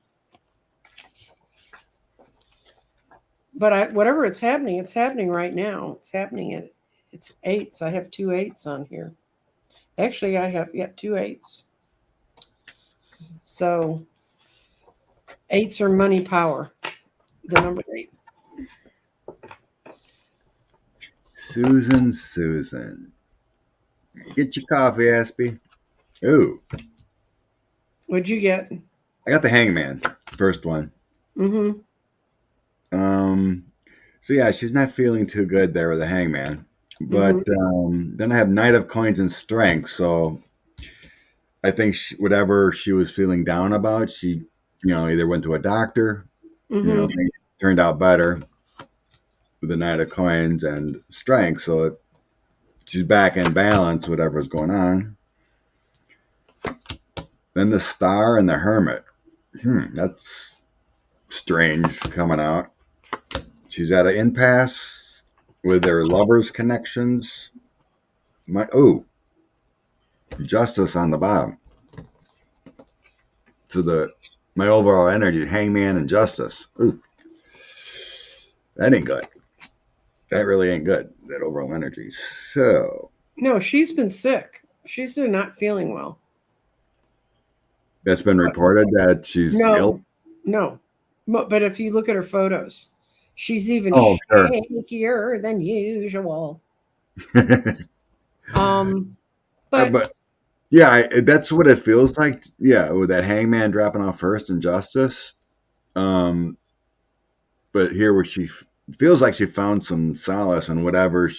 But whatever it's happening right now. It's happening it's 8s. I have 2 8s on here. Actually, I have 2 8s. So 8s are money power. The number 8. Susan. Get your coffee, Aspie. Ooh. What'd you get? I got the Hangman, first one. Mm-hmm. So yeah, she's not feeling too good there with the Hangman. But then I have Knight of Coins and Strength. So I think whatever she was feeling down about, she, either went to a doctor, turned out better with the Knight of Coins and Strength. So she's back in balance, whatever's going on. Then the Star and the Hermit. That's strange coming out. She's at an impasse with their lovers' connections. Justice on the bottom. So my overall energy, Hangman and Justice. Ooh, that ain't good. That really ain't good, that overall energy. So. No, she's been sick. She's not feeling well. That's been reported that she's ill? No. But if you look at her photos, she's even shakier than usual. But yeah, that's what it feels like. Yeah, with that Hangman dropping off first in Justice. But here where she feels like she found some solace in whatever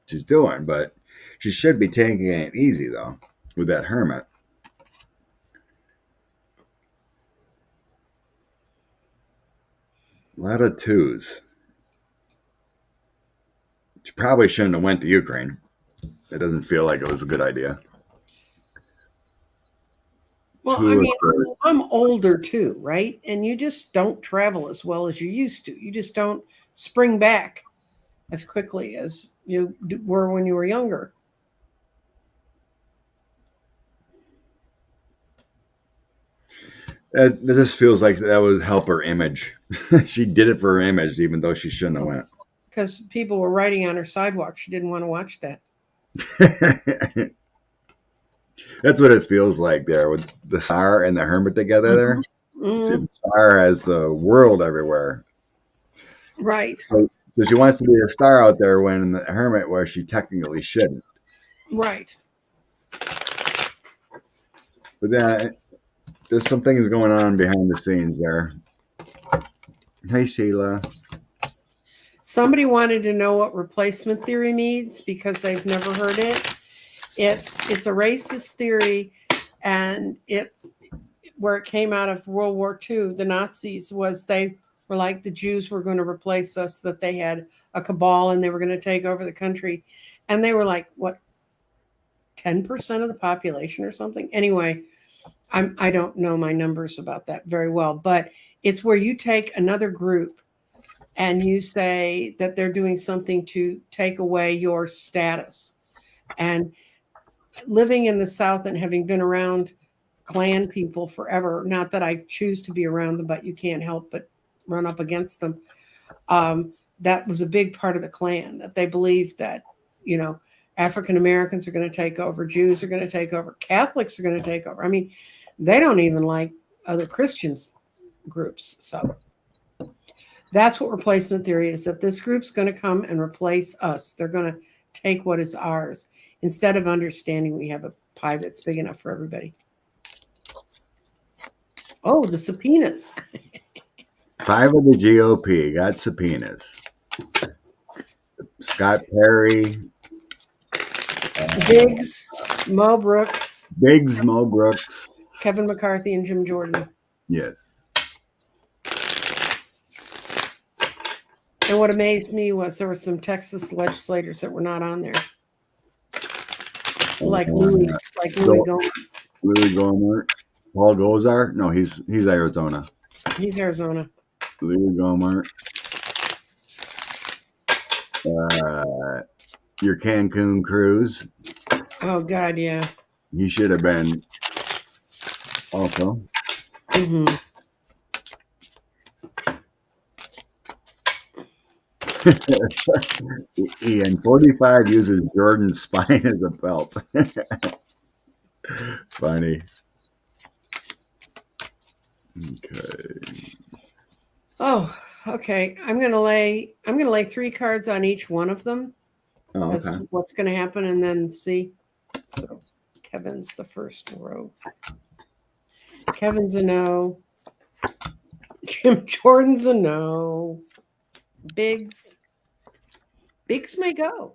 she's doing, but she should be taking it easy, though, with that hermit. A lot of twos. She probably shouldn't have went to Ukraine. It doesn't feel like it was a good idea. Well, I mean, I'm older too, right? And you just don't travel as well as you used to. You just don't spring back as quickly as you were when you were younger. That just feels like that would help her image. She did it for her image, even though she shouldn't have went. Because people were writing on her sidewalk. She didn't want to watch that. That's what it feels like there with the Tsar and the hermit together there. See, the Tsar has the world everywhere. Right. So she wants to be a star out there when the hermit, where she technically shouldn't. Right. But then there's some things going on behind the scenes there. Hey, Sheila. Somebody wanted to know what replacement theory means because they've never heard it. It's a racist theory, and it's where it came out of World War II. The Nazis was they were like the Jews were going to replace us, that they had a cabal and they were going to take over the country. And they were like, what, 10% of the population or something? Anyway, I don't know my numbers about that very well, but it's where you take another group and you say that they're doing something to take away your status. And living in the South and having been around Klan people forever, not that I choose to be around them, but you can't help but run up against them. That was a big part of the Klan, that they believed that, you know, African Americans are going to take over, Jews are going to take over, Catholics are going to take over. I mean, they don't even like other Christians groups. So that's what replacement theory is, that this group's going to come and replace us. They're going to take what is ours instead of understanding we have a pie that's big enough for everybody. Oh, the subpoenas. 5 of the GOP got subpoenas. Scott Perry. Biggs, Mo Brooks. Kevin McCarthy, and Jim Jordan. Yes. And what amazed me was there were some Texas legislators that were not on there. Like Louis Gohmert. Louis Gohmert. Paul Gosar? No, he's Arizona. He's Arizona. Louis Gohmert. Your Cancun cruise. Oh, God, yeah. He should have been also. Mm-hmm. Ian, 45 uses Jordan's spine as a belt. Funny. Okay. Oh, okay. I'm gonna lay 3 cards on each one of them. Oh, That's okay. what's gonna happen, and then see. So Kevin's the first row. Kevin's a no. Jim Jordan's a no. Biggs may go.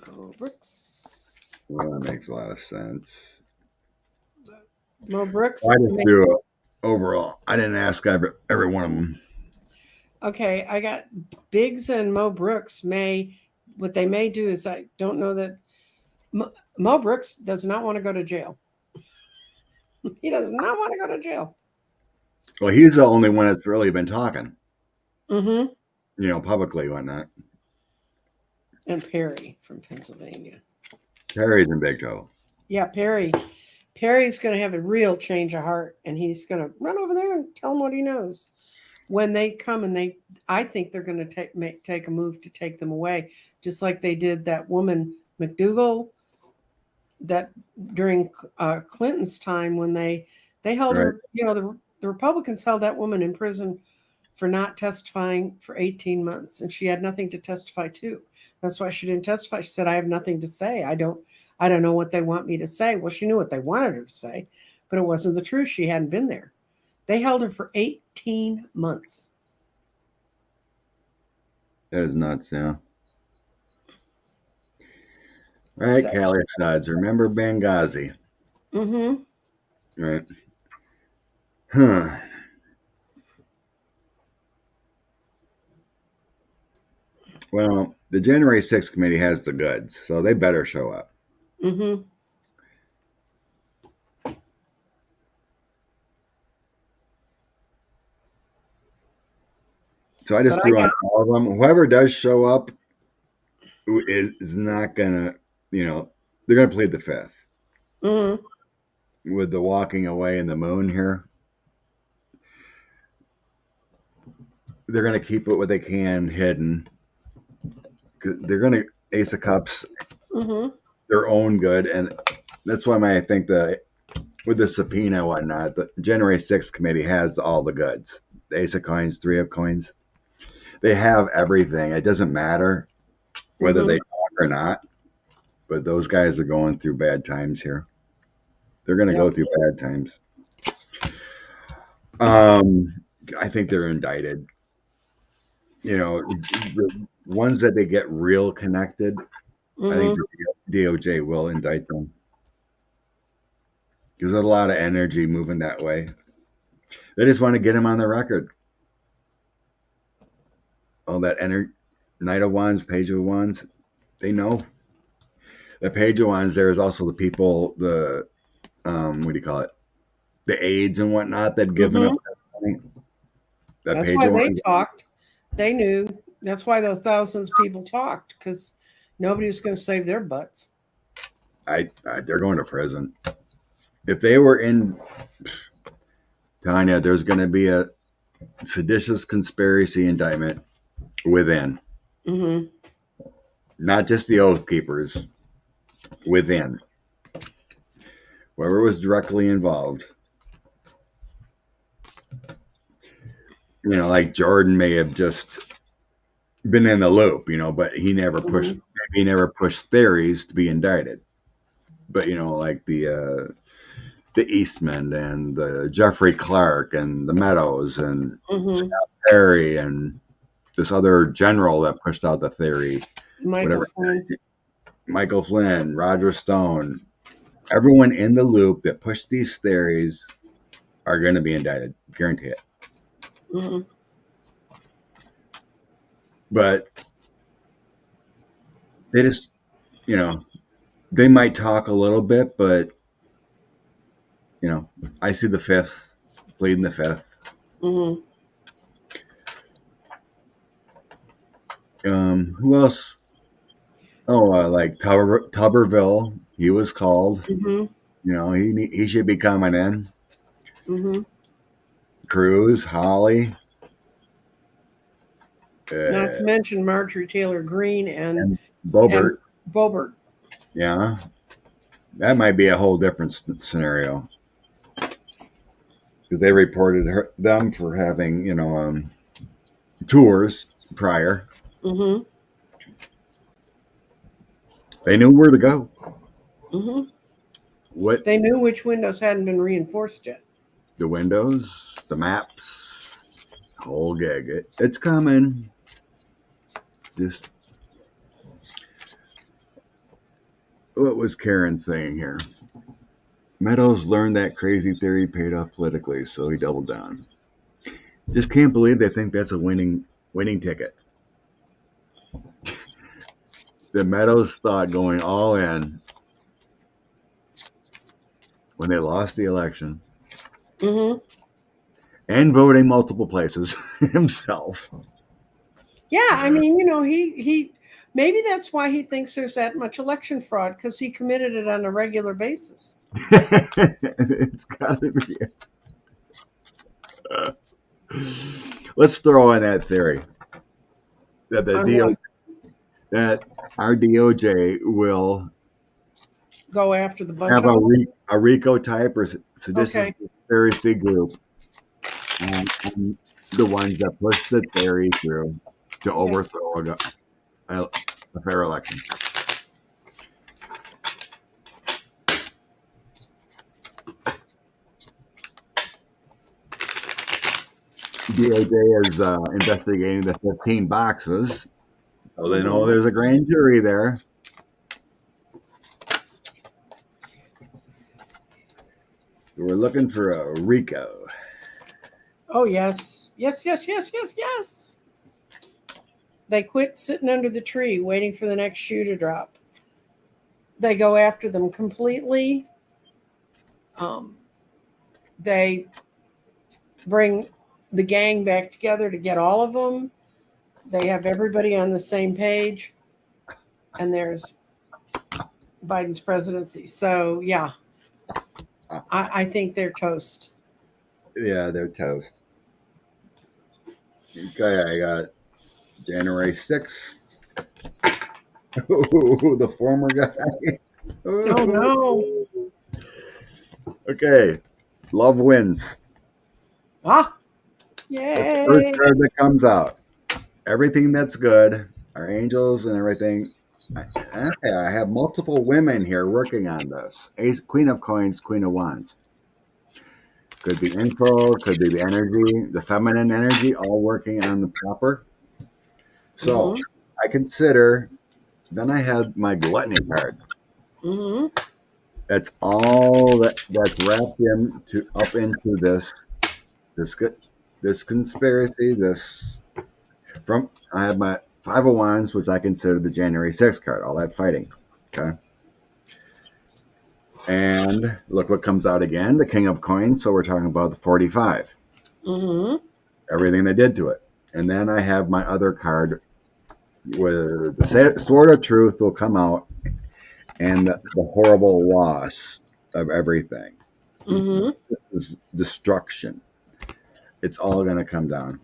Mo Brooks. Well, that makes a lot of sense. Mo Brooks. I just do it overall. I didn't ask every one of them. Okay, I got Biggs and Mo Brooks what they may do is, I don't know that Mo Brooks does not want to go to jail. He does not want to go to jail. Well, he's the only one that's really been talking. Mm-hmm. You know, publicly, whatnot. And Perry from Pennsylvania. Perry's in big trouble. Yeah, Perry's going to have a real change of heart, and he's going to run over there and tell them what he knows. When they come and I think they're going to take a move to take them away, just like they did that woman McDougal, that during Clinton's time when they held her, you know, the Republicans held that woman in prison for not testifying for 18 months, and she had nothing to testify to. That's why she didn't testify. She said, I have nothing to say. I don't know what they want me to say. Well, she knew what they wanted her to say, but it wasn't the truth. She hadn't been there. They held her for 18 months. That is nuts, yeah. All right, So, Khalistads. Remember Benghazi. mm-hmm. Right. Huh. Well, the January 6th committee has the goods, so they better show up. Mm-hmm. So I just But I threw on got all of them. Whoever does show up is not gonna, they're gonna plead the fifth mm-hmm. with the walking away and the moon here. They're gonna keep it what they can hidden. They're gonna Ace of Cups Mm-hmm. their own good, and that's why I think with the subpoena and whatnot, the January 6th committee has all the goods. The Ace of Coins, Three of Coins. They have everything. It doesn't matter whether Mm-hmm. they talk or not, but those guys are going through bad times here. They're going to Yep. go through bad times. I think they're indicted. The ones that they get real connected, I think Mm-hmm. the DOJ will indict them. There's a lot of energy moving that way. They just want to get them on the record. All that energy, Knight of Wands, Page of Wands, they know. The Page of Wands, there is also the people, what do you call it? The aides and whatnot that given up Mm-hmm. that money. That That's Page why of they Wands, talked. They knew. That's why those thousands of people talked, because nobody was going to save their butts. they're going to prison. If they were in Tanya, there's going to be a seditious conspiracy indictment within, Mm-hmm. not just the Oath Keepers, within. Whoever was directly involved. Like Jordan may have just been in the loop, but he never pushed. Mm-hmm. Maybe he never pushed theories to be indicted. But like the Eastman and the Jeffrey Clark and the Meadows and Mm-hmm. Perry and this other general that pushed out the theory, Michael whatever. Flynn. Michael Flynn, Roger Stone, everyone in the loop that pushed these theories are going to be indicted. Guarantee it. Mm-hmm. But they just, they might talk a little bit, but, I see the fifth, pleading the fifth. Mm-hmm. Who else? Oh, like Tuberville, he was called. Mm-hmm. He should be coming in. Mm-hmm. Cruz, Holly, Not to mention Marjorie Taylor Greene and Bobert. Bobert. Yeah, that might be a whole different scenario because they reported them for having, tours prior. Mm-hmm. They knew where to go. Mm-hmm. What They knew which windows hadn't been reinforced yet. the windows, the maps, whole gig. It's coming. Just what was Karen saying here? Meadows learned that crazy theory paid off politically, so he doubled down. Just can't believe they think that's a winning ticket. The Meadows thought going all in when they lost the election Mm-hmm. and voting multiple places himself. Yeah, I mean, he maybe that's why he thinks there's that much election fraud, because he committed it on a regular basis. It's got to be. Let's throw in that theory that that our DOJ will Go after the bunch have of them. a RICO type or seditious Okay. conspiracy group, and the ones that push the theory through to overthrow a fair election. DOJ is investigating the 15 boxes So they know there's a grand jury there. We're looking for a Rico. Oh, yes. Yes, yes, yes, yes, yes. They quit sitting under the tree waiting for the next shoe to drop. They go after them completely. They bring the gang back together to get all of them. They have everybody on the same page. And there's Biden's presidency. So, yeah, I think they're toast. Yeah, they're toast. Okay, I got January 6th. The former guy. Oh, no. Okay, love wins. Ah, That's the first yay. card that comes out. Everything that's good, our angels and everything. I have multiple women here working on this. Ace, Queen of Coins, Queen of Wands. Could be info, could be the energy, the feminine energy, all working on the proper. So Mm-hmm. I consider. Then I had my gluttony card. Mm-hmm. That's all that's wrapped up into this conspiracy. I have my Five of Wands, which I consider the January 6th card. All that fighting. Okay. And look what comes out again, the King of Coins. So we're talking about the 45. Mm-hmm. Everything they did to it. And then I have my other card where the Sword of Truth will come out and the horrible loss of everything. Mm-hmm. This is destruction. It's all going to come down.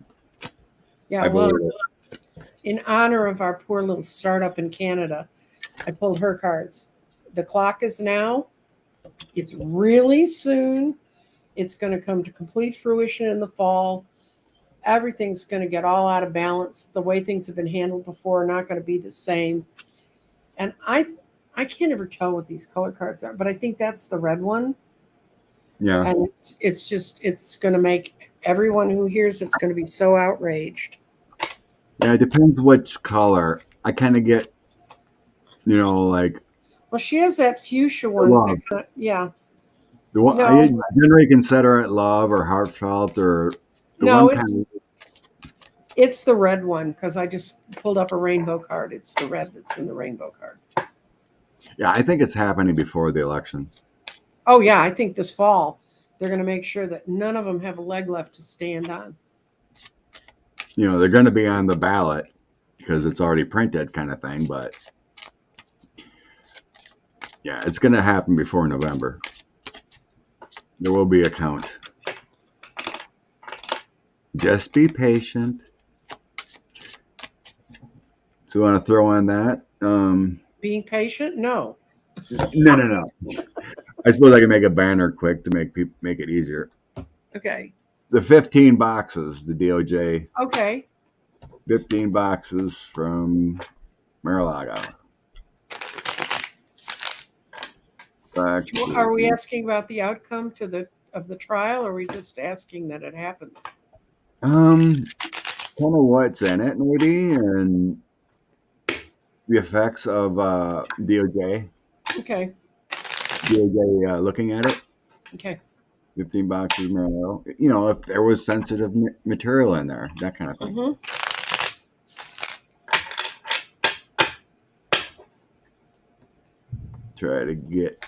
Yeah, I well, believe it. in honor of our poor little startup in Canada, I pulled her cards. The clock is now. It's really soon. It's going to come to complete fruition in the fall. Everything's going to get all out of balance. The way things have been handled before are not going to be the same. And I can't ever tell what these color cards are, but I think that's the red one. Yeah. And it's going to make everyone who hears it's going to be so outraged. Yeah, it depends which color. I kind of get, like Well, she has that fuchsia one. love. Yeah. The one I No, generally consider it love or heartfelt or the no, one it's the red one because I just pulled up a rainbow card. It's the red that's in the rainbow card. Yeah, I think it's happening before the election. Oh, yeah. I think this fall they're going to make sure that none of them have a leg left to stand on. They're going to be on the ballot because it's already printed kind of thing. But yeah, it's going to happen before November. There will be a count. Just be patient. So you want to throw on that? Being patient? No. No. I suppose I can make a banner quick to make it easier. Okay. The 15 boxes, the DOJ. Okay. 15 boxes from Mar-a-Lago. Are we asking about the outcome of the trial, or are we just asking that it happens? Kind of what's in it, maybe, and the effects of DOJ. Okay. DOJ looking at it. Okay. 15 boxes, Mar-a-Lago. If there was sensitive material in there, that kind of thing. Mm-hmm. Try to get.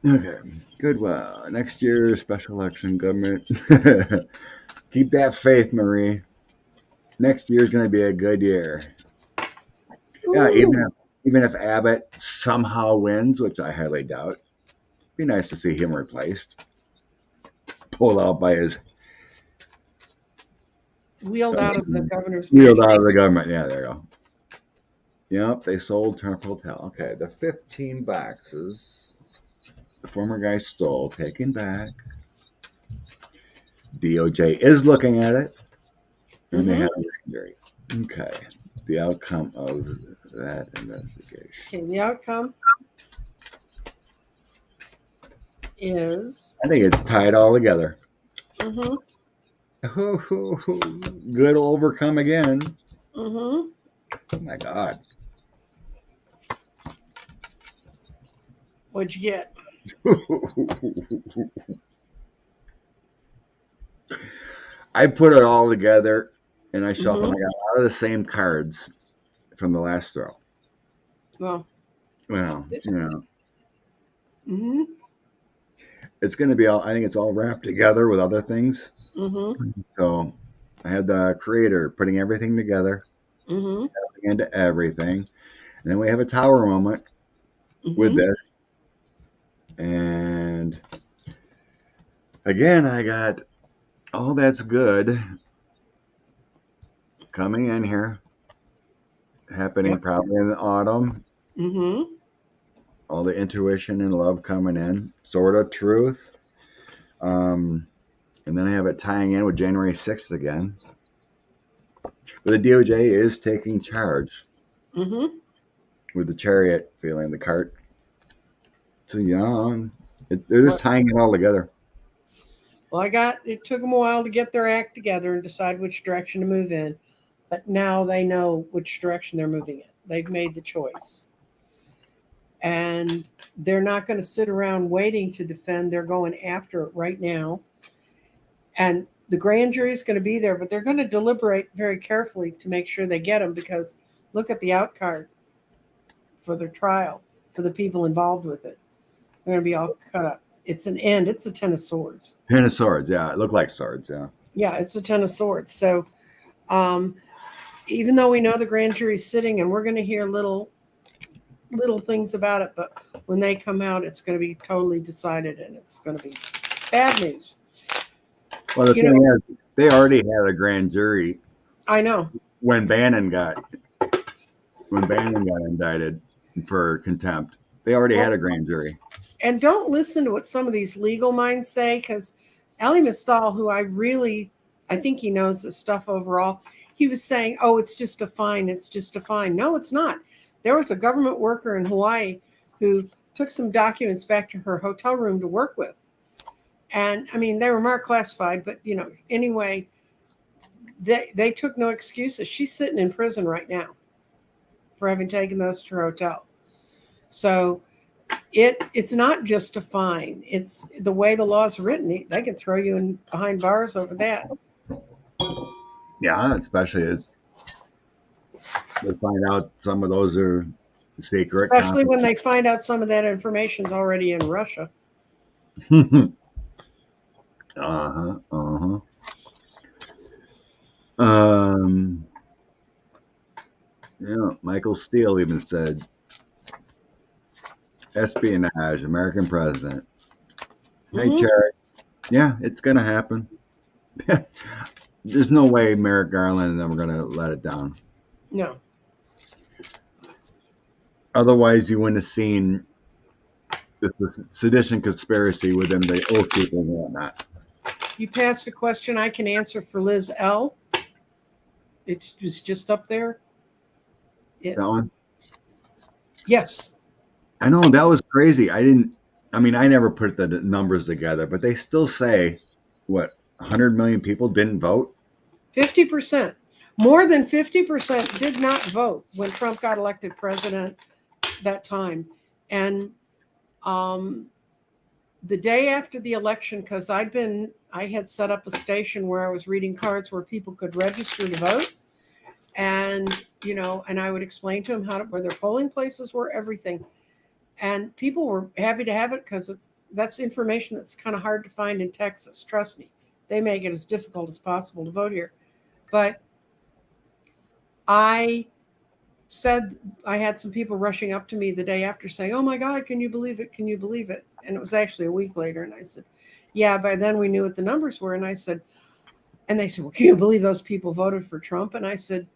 Okay, good. Well, next year, special election, government. Keep that faith, Marie. Next year is going to be a good year. Yeah, even if Abbott somehow wins, which I highly doubt, it'd be nice to see him replaced. Pulled out by his. Wheeled out of the governor's Wheeled mansion. out of the government. Yeah, there you go. Yep, they sold Trump Hotel. Okay, the 15 boxes the former guy stole, taken back. DOJ is looking at it, and they have a jury. Okay, the outcome of that investigation. Okay, the outcome is. I think it's tied all together. Mm-hmm. Good will overcome again. Mm-hmm. Oh my God. What'd you get? I put it all together and I shuffled. Mm-hmm. I got a lot of the same cards from the last throw. Well, Well, mm-hmm. it's going to be all, I think it's all wrapped together with other things. Mm-hmm. So I had the creator putting everything together Mm-hmm. into everything. And then we have a tower moment with Mm-hmm. this. And again, I got all that's good coming in here, happening Yep. probably in the autumn. Mm-hmm. All the intuition and love coming in, sort of truth. And then I have it tying in with January 6th again. But the DOJ is taking charge Mm-hmm. with the chariot feeling, the cart. So, yeah, they're just Well, tying it all together. it took them a while to get their act together and decide which direction to move in, but now they know which direction they're moving in. They've made the choice. And they're not going to sit around waiting to defend. They're going after it right now. And the grand jury is going to be there, but they're going to deliberate very carefully to make sure they get them, because look at the outcard for their trial for the people involved with it. They're going to be all cut up. It's an end. It's a 10 of swords. 10 of Swords, yeah. It looked like swords, yeah. Yeah, it's a 10 of swords. So um, even though we know the grand jury's sitting and we're going to hear little things about it, but when they come out, it's going to be totally decided and it's going to be bad news. Well, the You thing know, is, they already had a grand jury I know. when Bannon got indicted for contempt. They already had a grand jury. And don't listen to what some of these legal minds say, because Ali Mistal, who I think he knows this stuff overall, he was saying, oh, it's just a fine. It's just a fine. No, it's not. There was a government worker in Hawaii who took some documents back to her hotel room to work with. And I mean, they were marked classified, but anyway, they took no excuses. She's sitting in prison right now for having taken those to her hotel. So it's not just a fine. It's the way the law's written. They can throw you in behind bars over that. Yeah, especially as they find out some of those are secret. Especially when they find out some of that information's already in Russia. Uh-huh. Um, Michael Steele even said, espionage, American president. Hey, Mm-hmm. Cherry. Yeah, it's going to happen. There's no way Merrick Garland and them are going to let it down. No. Otherwise, you wouldn't have seen the sedition conspiracy within the Oath people and whatnot. You passed a question I can answer for Liz L. It's just up there. That one? Yes. I know, that was crazy. I never put the numbers together, but they still say, what, 100 million people didn't vote? 50%. More than 50% did not vote when Trump got elected president that time. And the day after the election, because I had set up a station where I was reading cards where people could register to vote. And, and I would explain to them where their polling places were, everything. And people were happy to have it, because that's information that's kind of hard to find in Texas. Trust me, they make it as difficult as possible to vote here. But I said, I had some people rushing up to me the day after saying, oh my God, can you believe it? Can you believe it? And it was actually a week later. And I said, yeah, by then we knew what the numbers were. And I said, and they said, well, can you believe those people voted for Trump? And I said,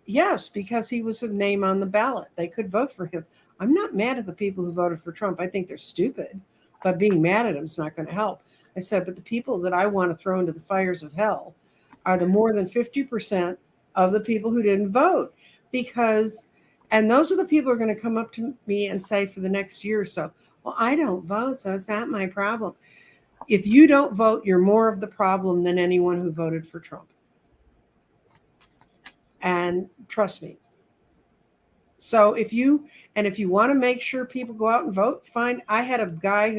yes, because he was a name on the ballot. They could vote for him. I'm not mad at the people who voted for Trump. I think they're stupid, but being mad at him is not going to help. I said, but the people that I want to throw into the fires of hell are the more than 50% of the people who didn't vote, and those are the people who are going to come up to me and say for the next year or so, well, I don't vote, so it's not my problem. If you don't vote, you're more of the problem than anyone who voted for Trump. And trust me. So if you want to make sure people go out and vote, fine. I had a guy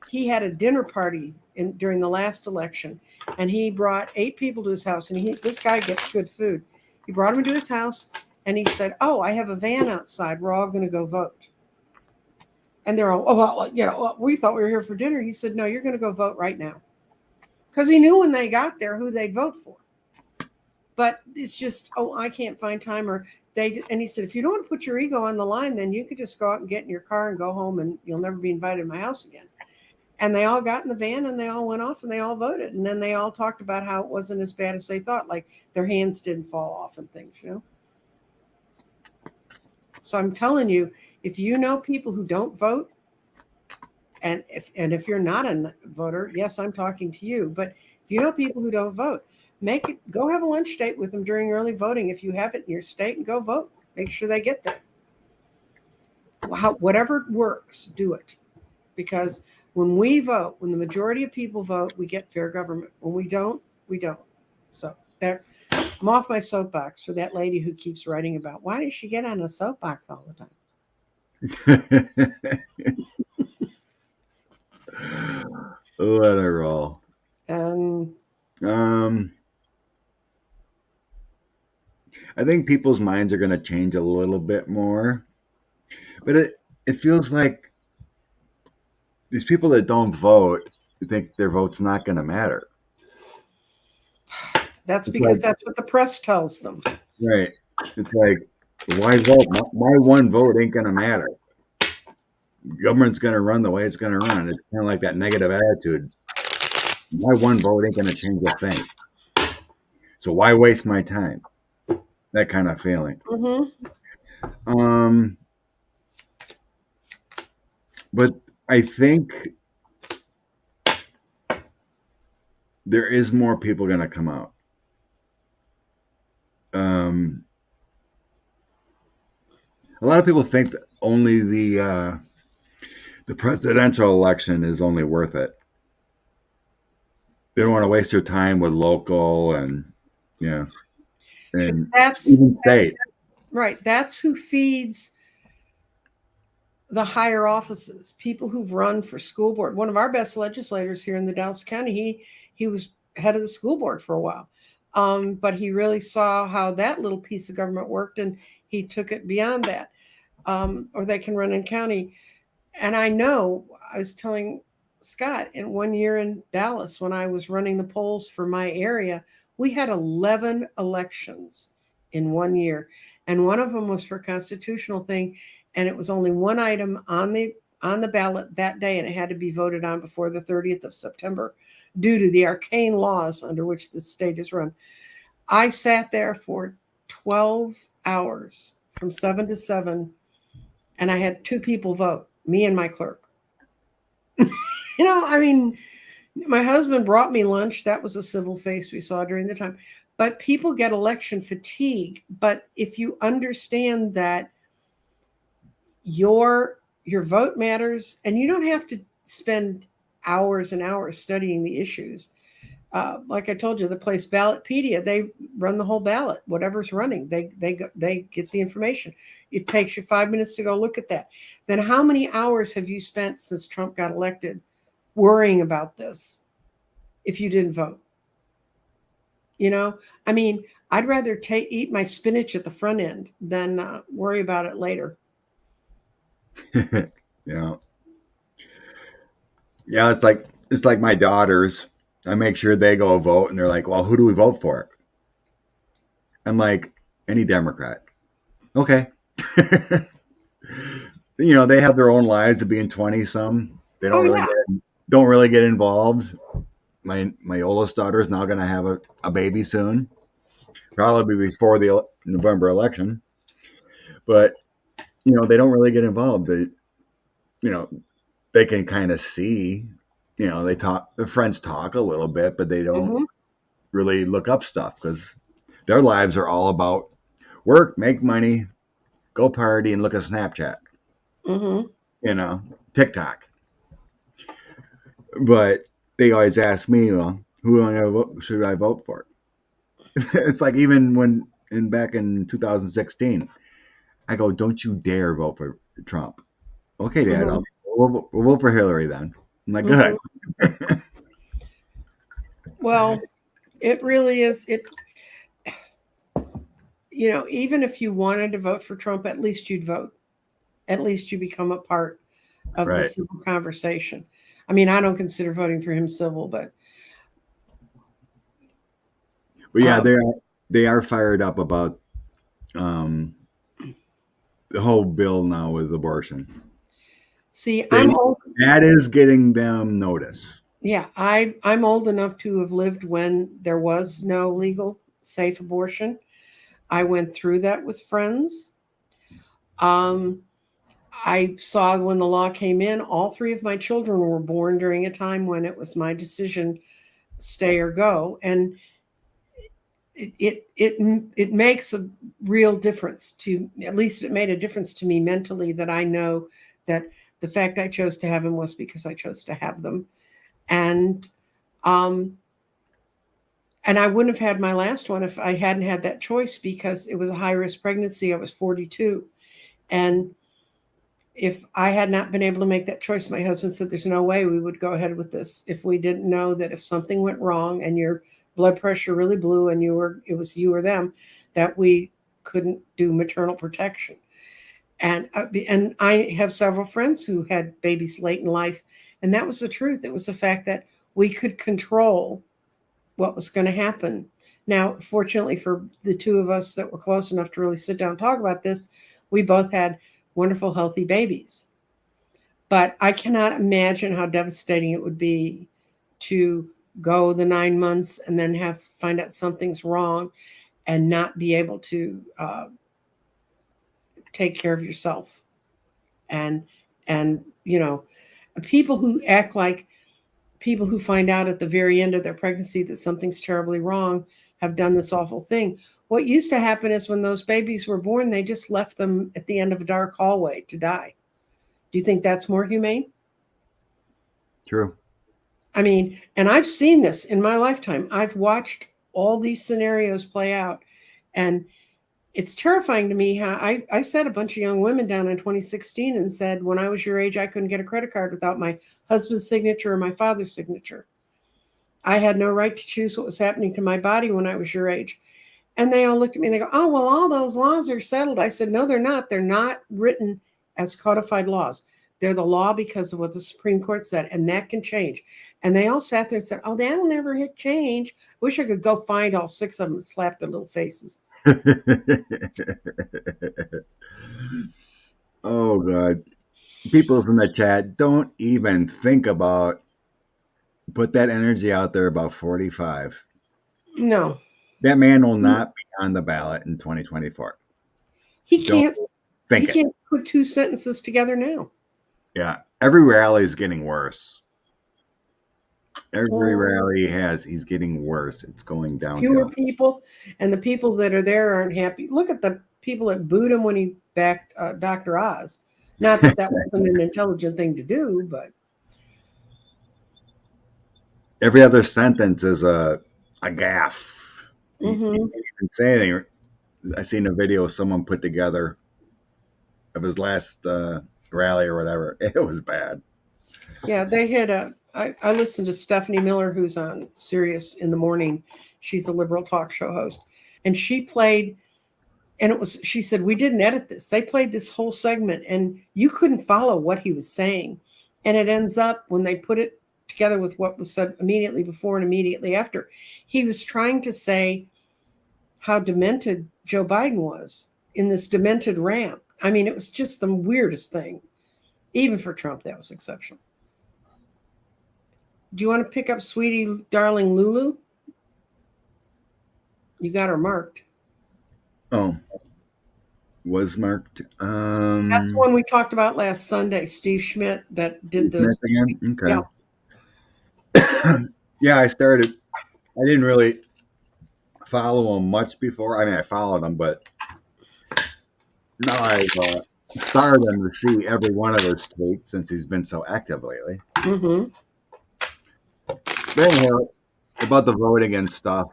he had a dinner party during the last election, and he brought 8 people to his house, and this guy gets good food. He brought them to his house, and he said, "Oh, I have a van outside. We're all going to go vote." And they're all, "Oh, well, we thought we were here for dinner." He said, "No, you're going to go vote right now," because he knew when they got there who they'd vote for. But it's just, "Oh, I can't find time," and he said, "If you don't want to put your ego on the line, then you could just go out and get in your car and go home, and you'll never be invited to my house again." And they all got in the van, and they all went off, and they all voted. And then they all talked about how it wasn't as bad as they thought, like their hands didn't fall off and things, So I'm telling you, if you know people who don't vote, and if you're not a voter, yes, I'm talking to you, but if you know people who don't vote, go have a lunch date with them during early voting if you have it in your state, and go vote. Make sure they get there. Whatever works, do it. Because when we vote, when the majority of people vote, we get fair government. When we don't, we don't. So there, I'm off my soapbox for that lady who keeps writing about why does she get on a soapbox all the time. Let her roll. I think people's minds are going to change a little bit more, but it feels like these people that don't vote think their vote's not going to matter. That's because that's what the press tells them. Right. It's like, why vote? My one vote ain't going to matter. Government's going to run the way it's going to run. It's kind of like that negative attitude. My one vote ain't going to change a thing. So why waste my time? That kind of feeling. Mm-hmm. But I think there is more people going to come out. A lot of people think that only the presidential election is only worth it. They don't want to waste their time with local and and even state. Right. That's who feeds the higher offices, people who've run for school board. One of our best legislators here in the Dallas County, he was head of the school board for a while. But he really saw how that little piece of government worked, and he took it beyond that. Or they can run in county. And I know, I was telling Scott, in 1 year in Dallas, when I was running the polls for my area, we had 11 elections in 1 year. And one of them was for a constitutional thing. And it was only one item on the ballot that day, and it had to be voted on before the 30th of September due to the arcane laws under which the state is run. I sat there for 12 hours from 7 to 7, and I had 2 people vote, me and my clerk. I mean, my husband brought me lunch. That was a civil face we saw during the time. But people get election fatigue. But if you understand that your vote matters, and you don't have to spend hours and hours studying the issues. Like I told you, the place Ballotpedia, they run the whole ballot, whatever's running. They get the information. It takes you 5 minutes to go look at that. Then how many hours have you spent since Trump got elected worrying about this if you didn't vote? I mean, I'd rather eat my spinach at the front end than worry about it later. Yeah. It's like my daughters. I make sure they go vote, and they're like, "Well, who do we vote for?" I'm like, "Any Democrat." Okay. They have their own lives of being 20-some. They don't really get involved. My oldest daughter is now going to have a baby soon, probably before the November election. But they don't really get involved. They can kind of see. They talk. Their friends talk a little bit, but they don't really look up stuff because their lives are all about work, make money, go party, and look at Snapchat. TikTok. But they always ask me, well, should I vote for? It's like even back in 2016, I go, don't you dare vote for Trump. Okay, Dad, Mhm. we'll vote for Hillary then. I'm like, Mhm. good. Well, it really is. Even if you wanted to vote for Trump, at least you'd vote. At least you become a part of the Right. civil conversation. I mean, I don't consider voting for him civil, but But yeah, um, they are fired up about um, the whole bill now with abortion. see, They, I'm old. that is getting them notice. Yeah, I'm old enough to have lived when there was no legal, safe abortion. I went through that with friends. Um, I saw when the law came in, all three of my children were born during a time when it was my decision, stay or go, and it makes a real difference to, at least it made a difference to me mentally, that I know that the fact I chose to have them was because I chose to have them, and um, and I wouldn't have had my last one if I hadn't had that choice, because it was a high risk pregnancy. I was 42, and if I had not been able to make that choice, my husband said there's no way we would go ahead with this if we didn't know that if something went wrong and your blood pressure really blew and it was you or them, that we couldn't do maternal protection. And I have several friends who had babies late in life, and that was the truth. It was the fact that we could control what was going to happen. Now, fortunately for the two of us that were close enough to really sit down and talk about this, we both had wonderful, healthy babies. But I cannot imagine how devastating it would be to go the 9 months and then find out something's wrong and not be able to take care of yourself. And and people who act like people who find out at the very end of their pregnancy that something's terribly wrong have done this awful thing. What used to happen is when those babies were born, they just left them at the end of a dark hallway to die. Do you think that's more humane? True. I mean, and I've seen this in my lifetime. I've watched all these scenarios play out. And it's terrifying to me how I sat a bunch of young women down in 2016 and said, when I was your age, I couldn't get a credit card without my husband's signature or my father's signature. I had no right to choose what was happening to my body when I was your age. And they all look at me and they go, oh, well, all those laws are settled. I said, no, they're not. They're not written as codified laws. They're the law because of what the Supreme Court said, and that can change. And they all sat there and said, oh, that'll never hit change. Wish I could go find all six of them and slap their little faces. Oh God. People in the chat, don't even think about put that energy out there about 45. No, That man will not be on the ballot in 2024. he Don't can't. He think it. can't put two sentences together now. Yeah. Every rally is getting worse. Every Oh, rally he has, he's getting worse. It's going fewer downhill. people, and the people that are there aren't happy. Look at the people that booed him when he backed Dr. Oz. Not that that wasn't an intelligent thing to do, but Every other sentence is a gaffe. He mm-hmm. can't even say anything. I seen a video someone put together of his last rally or whatever. It was bad. Yeah, they had a. I listened to Stephanie Miller, who's on Sirius in the morning. She's a liberal talk show host, and she played. And it was. She said we didn't edit this. They played this whole segment, and you couldn't follow what he was saying. And it ends up when they put it together with what was said immediately before and immediately after. He was trying to say how demented Joe Biden was in this demented rant. I mean, it was just the weirdest thing. Even for Trump, that was exceptional. Do you want to pick up Sweetie Darling Lulu? You got her marked. Oh, was marked. That's one we talked about last Sunday. Steve Schmidt that did those. Smith again. Yeah. Okay. Yeah, I started. I didn't really follow him much before. I mean, I followed him, but now I've started to see every one of his tweets since he's been so active lately. Mm-hmm. But anyhow, about the voting and stuff,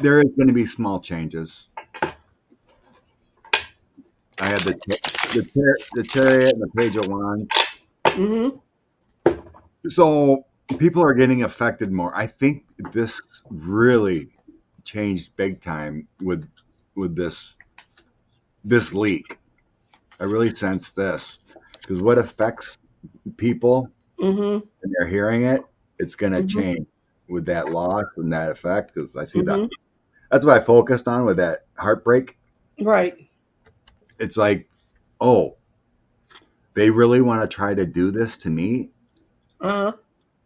there is going to be small changes. I had the chariot and the page of wands. Mm-hmm. So people are getting affected more. I think this really changed big time with this leak. I really sense this because what affects people Mm-hmm. and they're hearing it, it's going to Mm-hmm. change with that loss and that effect. Because I see that. Mm-hmm. That's what I focused on with that heartbreak. Right. It's like, oh, they really want to try to do this to me, Uh-huh.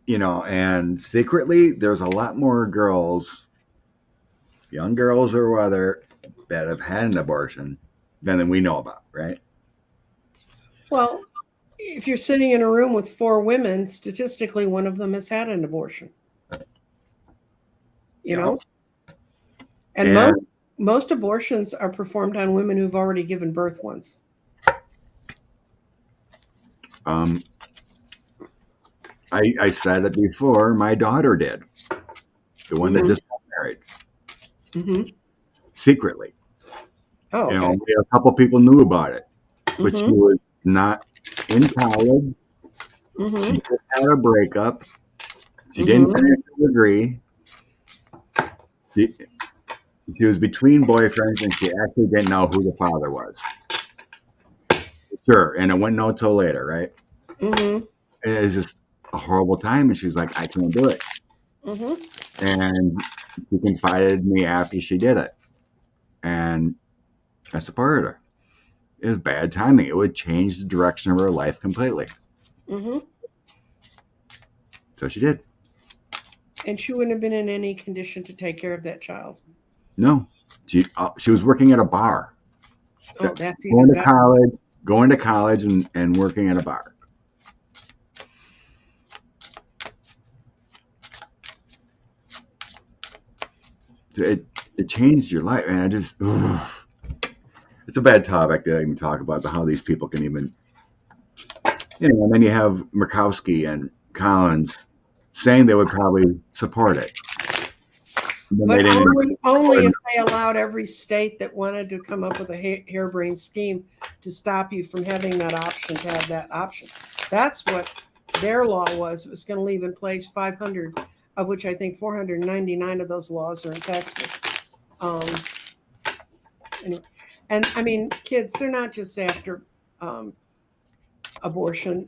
and secretly, there's a lot more girls, young girls or whether, that have had an abortion than we know about, right? Well, if you're sitting in a room with four women, statistically, one of them has had an abortion. You Yep. know, and And most abortions are performed on women who've already given birth once. um, I said it before. My daughter did, the one that Mm-hmm. just got married Mm-hmm. secretly. Oh, okay. A couple people knew about it, but she Mm-hmm. was not in college. She Mm-hmm. just had a breakup. She didn't Mm-hmm. finish her degree. She, she was between boyfriends, and she actually didn't know who the father was. Sure, and it wouldn't know till later, right? Mm-hmm. And it was just a horrible time, and she was like, "I can't do it." Mm-hmm. And she confided in me after she did it, and I supported her. It was bad timing. It would change the direction of her life completely. Mm-hmm. So she did. And she wouldn't have been in any condition to take care of that child. No, she was working at a bar, Oh, that's going even to better. college, and working at a bar. So it changed your life, and I just it's a bad topic to even talk about how these people can even and then you have Murkowski and Collins saying they would probably support it. And then they But didn't. only if they allowed every state that wanted to come up with a harebrained scheme to stop you from having that option to have that option. That's what their law was. It was going to leave in place 500, of which I think 499 of those laws are in Texas. Um, anyway. And I mean, kids, they're not just after um, abortion.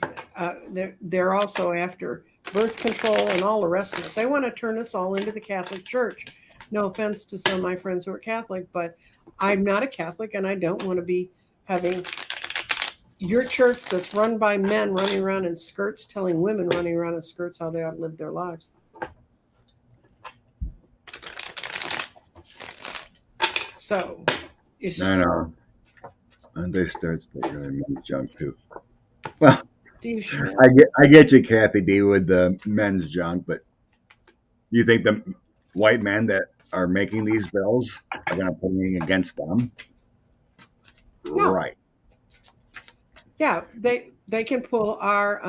They're also after birth control and all the rest of it. They want to turn us all into the Catholic Church. No offense to some of my friends who are Catholic, but I'm not a Catholic, and I don't want to be having your church that's run by men running around in skirts telling women running around in skirts how they ought to live their lives. So I it's know. And they start really junk too. Well, Steve Schmidt. I get you, Kathy D, with the men's junk, but you think the white men that are making these bills are going to put anything against them? No, Right. yeah, they can pull our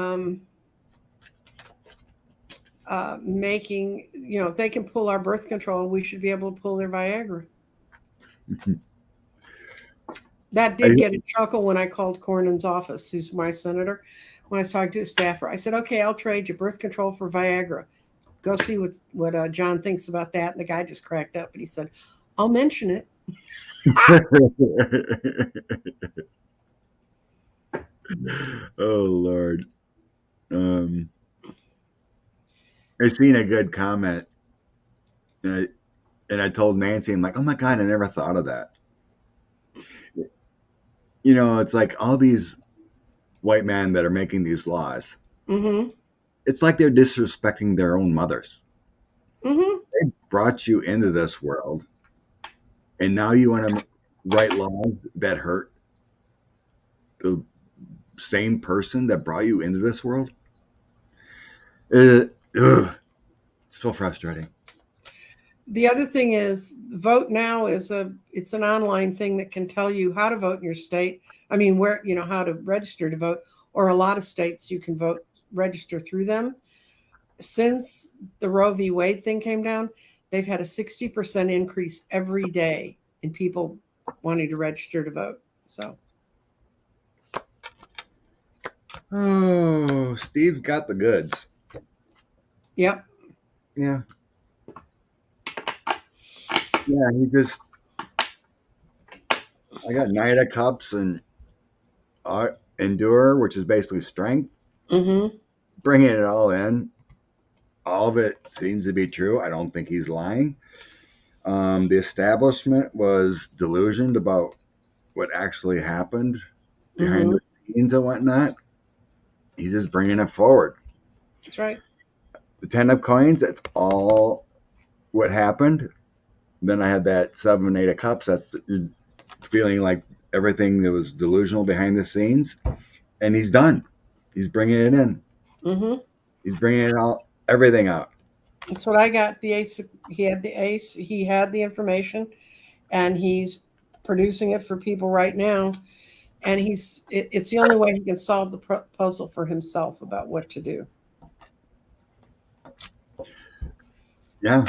making, they can pull our birth control. We should be able to pull their Viagra. That I, did get a chuckle when I called Cornyn's office, who's my senator. When I was talking to a staffer, I said, "Okay, I'll trade you birth control for Viagra. Go see what John thinks about that." And the guy just cracked up, and he said, "I'll mention it." oh Lord. I seen a good comment, and I told Nancy, I'm like, oh my God, I never thought of that. It's like all these white men that are making these laws. Mm-hmm. It's like they're disrespecting their own mothers. Mm-hmm. They brought you into this world, and now you want to write laws that hurt the same person that brought you into this world. So frustrating. The other thing is, Vote Now it's an online thing that can tell you how to vote in your state. I mean, where how to register to vote. Or a lot of states you can vote register through them. since the Roe v. Wade thing came down, they've had a 60% increase every day in people wanting to register to vote. So, Oh, Steve's got the goods. yep. Yeah. Yeah, he just. I got Knight of Cups and Endure, which is basically strength. Mm-hmm. Bringing it all in. All of it seems to be true. I don't think he's lying. The establishment was delusioned about what actually happened behind Mm-hmm. the scenes and whatnot. He's just bringing it forward. That's right. The 10 of coins, that's all what happened. Then I had that 7, 8 of cups. That's feeling like everything that was delusional behind the scenes. And he's done. He's bringing it in. Mm-hmm. He's bringing it out, everything out. That's what I got. The ace. He had the ace. He had the information, and he's producing it for people right now. And it's the only way he can solve the puzzle for himself about what to do. Yeah.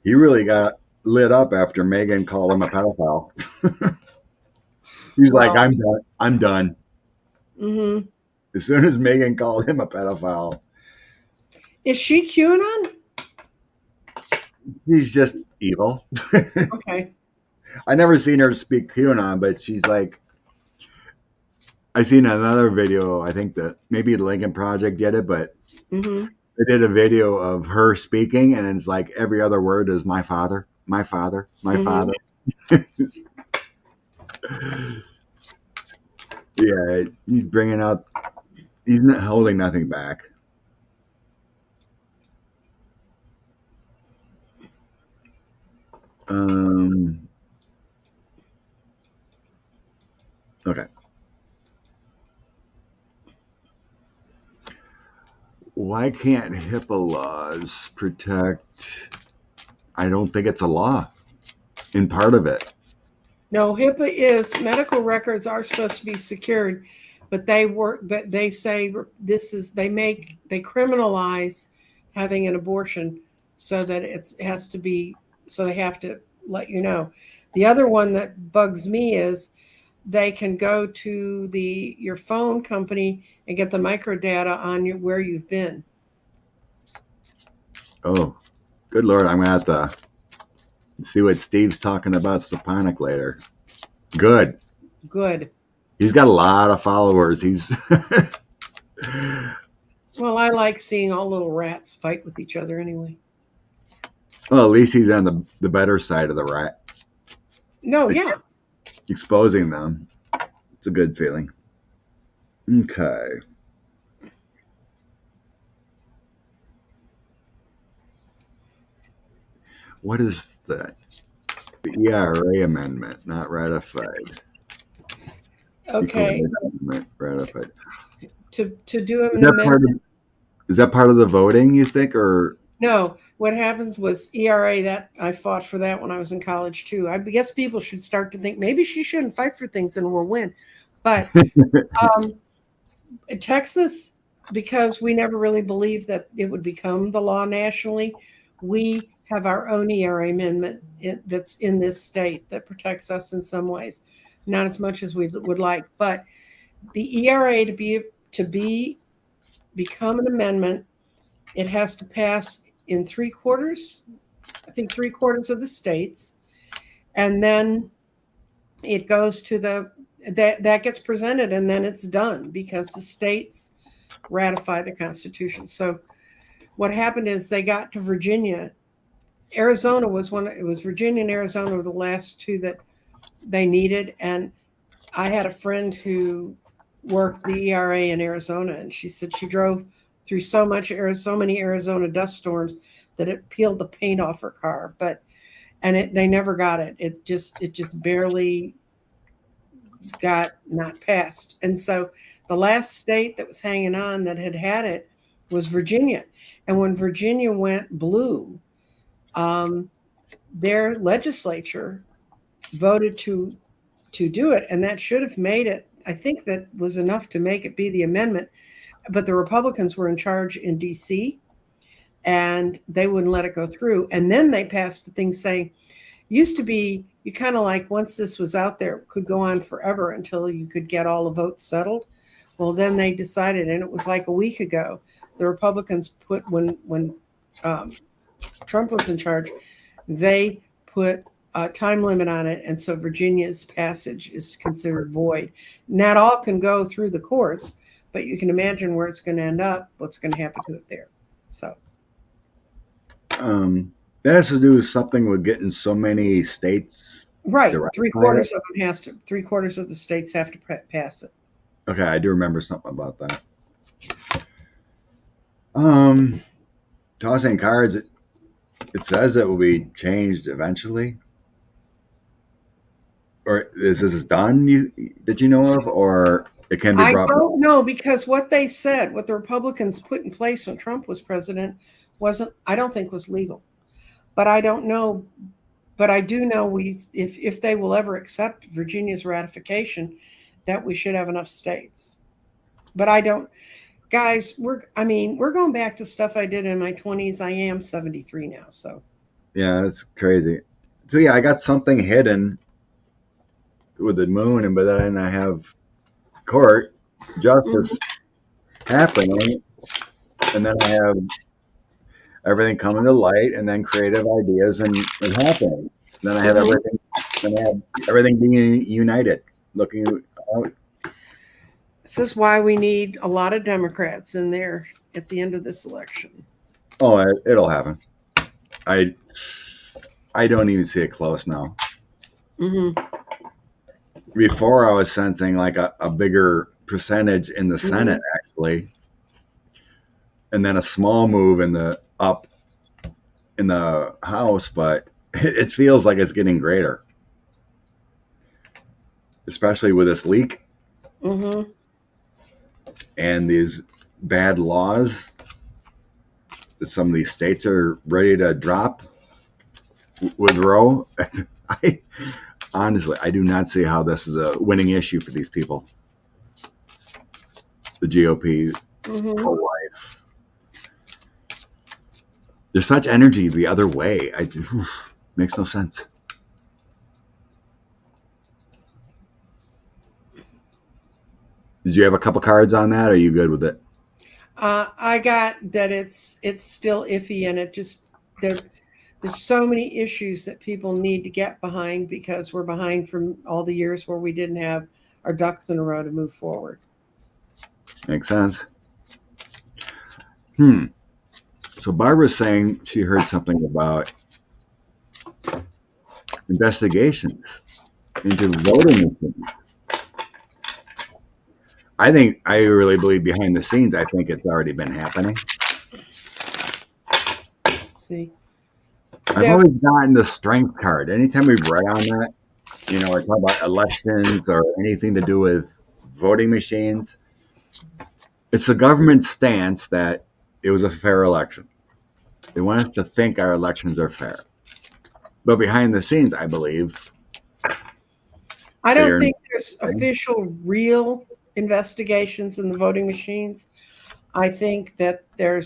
He really got lit up after Megan called him a pedophile. He's like, I'm done. I'm done. Mm-hmm. As soon as Megan called him a pedophile, is she QAnon? he's just evil. Okay. I never seen her speak QAnon, but she's like, I seen another video. I think that maybe the Lincoln Project did it, but Mm-hmm. they did a video of her speaking, and it's like every other word is my father, my father, my father. Yeah, he's bringing up. He's not holding nothing back. Okay. Why can't HIPAA laws protect? I don't think it's a law in part of it. No, HIPAA is medical records are supposed to be secured, but they say they criminalize having an abortion so that it has to be, so they have to let you know. The other one that bugs me is they can go to your phone company and get the microdata on where you've been. Oh, good Lord. I'm going to have to see what Steve's talking about Saponic later. Good. He's got a lot of followers. Well, I like seeing all little rats fight with each other anyway. Well, at least he's on the better side of the rat. No, yeah. Exposing them. It's a good feeling. Okay. What is that? The ERA amendment, not ratified. Okay. Ratified. To do an amendment. Is that part of the voting, you think, or? No, what happens was ERA, that I fought for that when I was in college too. I guess people should start to think maybe she shouldn't fight for things and we'll win. But Texas, because we never really believed that it would become the law nationally, we have our own ERA amendment that's in this state that protects us in some ways, not as much as we would like. But the ERA become an amendment, it has to pass in 3/4, I think 3/4 of the states, and then it goes to that gets presented, and then it's done because the states ratify the Constitution. So what happened is they got to Virginia. Arizona was one. It was Virginia and Arizona were the last two that they needed. And I had a friend who worked the ERA in Arizona, and she said she drove through so many Arizona dust storms that it peeled the paint off her car. They never got it. It just barely got not passed. And so the last state that was hanging on that had it was Virginia. And when Virginia went blue, their legislature voted to do it, and that should have made it. I think that was enough to make it be the amendment. but the Republicans were in charge in DC, and they wouldn't let it go through. And then they passed a thing saying, used to be, you kind of like, once this was out there, it could go on forever until you could get all the votes settled. Well, then they decided, and it was like a week ago, the Republicans put, when Trump was in charge, they put a time limit on it. And so Virginia's passage is considered void. Not all can go through the courts, but you can imagine where it's going to end up, what's going to happen to it there. So that has to do with something with getting so many states. Right. to ratify Three-quarters it. of them has to, three-quarters of the states have to pass it. Okay, I do remember something about that. Tossing cards, it says it will be changed eventually. Or is this done that you know of, or it can be I brought back? don't know, because what they said, what the Republicans put in place when Trump was president, wasn't, I don't think was legal. But I don't know. But I do know if they will ever accept Virginia's ratification, that we should have enough states. But I don't, guys, we're going back to stuff I did in my 20s. I am 73 now, so. Yeah, that's crazy. So yeah, I got something hidden with the moon, but then I have court justice happening, and then I have everything coming to light, and then creative ideas and it happening. Then I have everything. Then I have everything being united, looking out. This is why we need a lot of Democrats in there at the end of this election. Oh, it'll happen. I don't even see it close now. Mm-hmm. Before I was sensing like a bigger percentage in the Senate actually, and then a small move in the House, but it feels like it's getting greater, especially with this leak and these bad laws that some of these states are ready to drop with Roe. Honestly, I do not see how this is a winning issue for these people. The GOP whole life. There's such energy the other way. Makes no sense. Did you have a couple cards on that? Or are you good with it? I got that it's still iffy, and it just there's so many issues that people need to get behind, because we're behind from all the years where we didn't have our ducks in a row to move forward. Makes sense. So Barbara's saying she heard something about investigations into voting machines. I really believe behind the scenes, I think it's already been happening. See, I've always gotten the strength card. Anytime we've read on that, or talk about elections or anything to do with voting machines, it's the government's stance that it was a fair election. They want us to think our elections are fair. But behind the scenes, I believe. I don't think there's official, real investigations in the voting machines. I think that there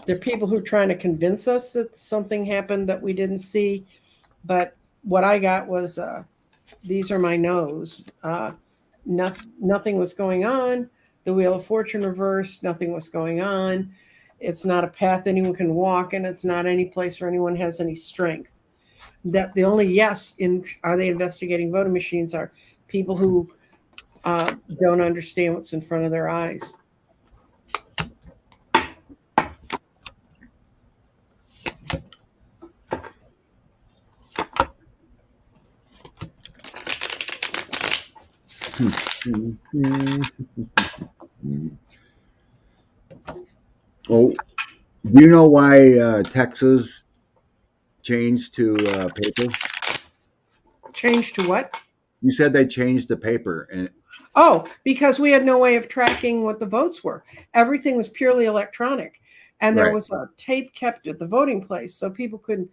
are people who are trying to convince us that something happened that we didn't see. But what I got was, these are my no's. Nothing was going on. The Wheel of Fortune reversed. Nothing was going on. It's not a path anyone can walk, and it's not any place where anyone has any strength. That the only yes in are they investigating voting machines are people who don't understand what's in front of their eyes. Oh, do you know why Texas changed to paper? Changed to what? You said they changed the paper. Because we had no way of tracking what the votes were. Everything was purely electronic. And there was a tape kept at the voting place. So people couldn't,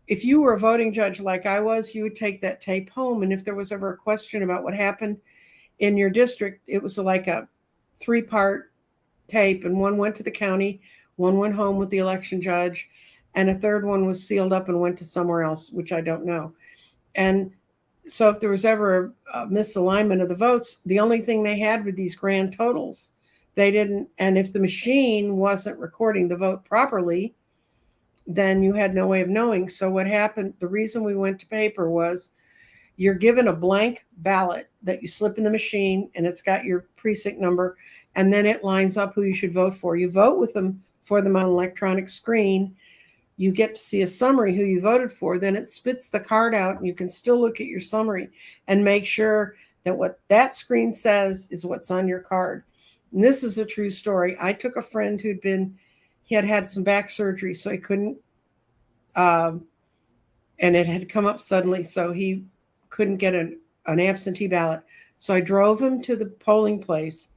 if you were a voting judge like I was, you would take that tape home. And if there was ever a question about what happened in your district, it was like 3-part tape, and one went to the county, one went home with the election judge, and a third one was sealed up and went to somewhere else, which I don't know. And so if there was ever a misalignment of the votes, the only thing they had were these grand totals. They didn't, and if the machine wasn't recording the vote properly, then you had no way of knowing. So what happened, the reason we went to paper was you're given a blank ballot that you slip in the machine, and it's got your precinct number, and then it lines up who you should vote for. You vote with them for them on an electronic screen. You get to see a summary who you voted for. Then it spits the card out, and you can still look at your summary and make sure that what that screen says is what's on your card. And this is a true story. I took a friend he had had some back surgery, so he couldn't, and it had come up suddenly, so he couldn't get an absentee ballot. So I drove him to the polling place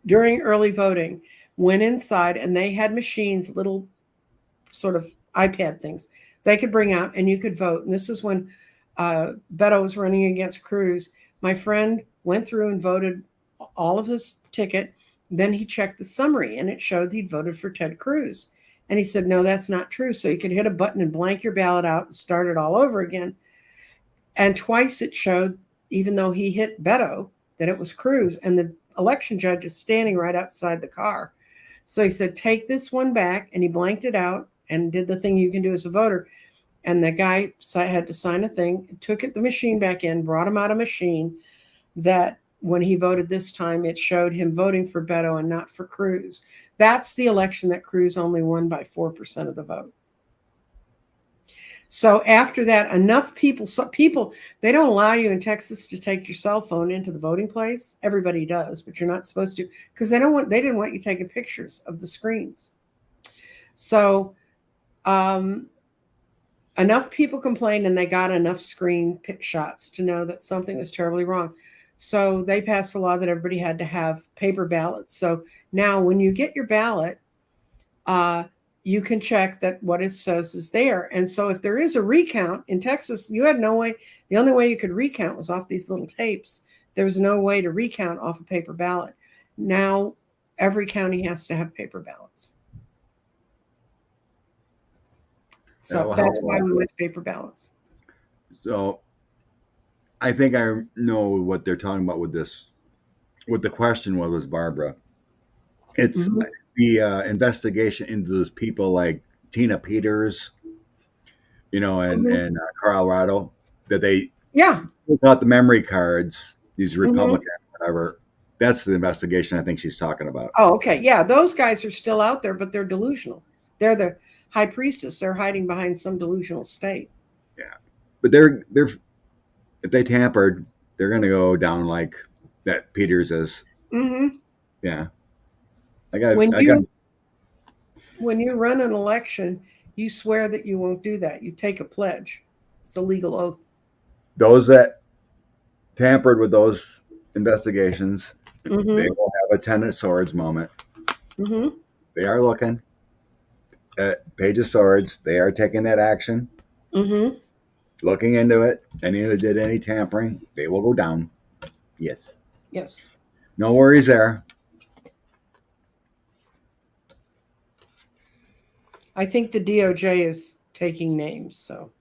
during early voting, went inside, and they had machines, little sort of iPad things they could bring out, and you could vote. And this is when Beto was running against Cruz. My friend went through and voted all of his ticket. Then he checked the summary, and it showed he'd voted for Ted Cruz. And he said, no, that's not true. So you could hit a button and blank your ballot out and start it all over again. And twice it showed, even though he hit Beto, that it was Cruz. And the election judge is standing right outside the car. So he said, take this one back. And he blanked it out and did the thing you can do as a voter. And the guy had to sign a thing, took the machine back in, brought him out a machine that when he voted this time, it showed him voting for Beto and not for Cruz. That's the election that Cruz only won by 4% of the vote. So after that, enough people, they don't allow you in Texas to take your cell phone into the voting place. Everybody does, but you're not supposed to, because they didn't want you taking pictures of the screens. So enough people complained, and they got enough screen shots to know that something was terribly wrong. So they passed a law that everybody had to have paper ballots. So now when you get your ballot, you can check that what it says is there. And so if there is a recount in Texas, you had no way. The only way you could recount was off these little tapes. There was no way to recount off a paper ballot. Now every county has to have paper ballots. So that's why we went to paper ballots. So I think I know what they're talking about with this. What the question was Barbara. It's the investigation into those people like Tina Peters, and Colorado, that they took out the memory cards, these Republicans, whatever. That's the investigation I think she's talking about. Oh, okay. Yeah, those guys are still out there, but they're delusional. They're the high priestess. They're hiding behind some delusional state. Yeah. But they're if they tampered, they're going to go down like that Peters is. Yeah. When you run an election, you swear that you won't do that. You take a pledge. It's a legal oath. Those that tampered with those investigations, they will have a 10 of swords moment. They are looking at Page of Swords. They are taking that action. Looking into it. Any who did any tampering, they will go down. Yes. Yes. No worries there. I think the DOJ is taking names. So,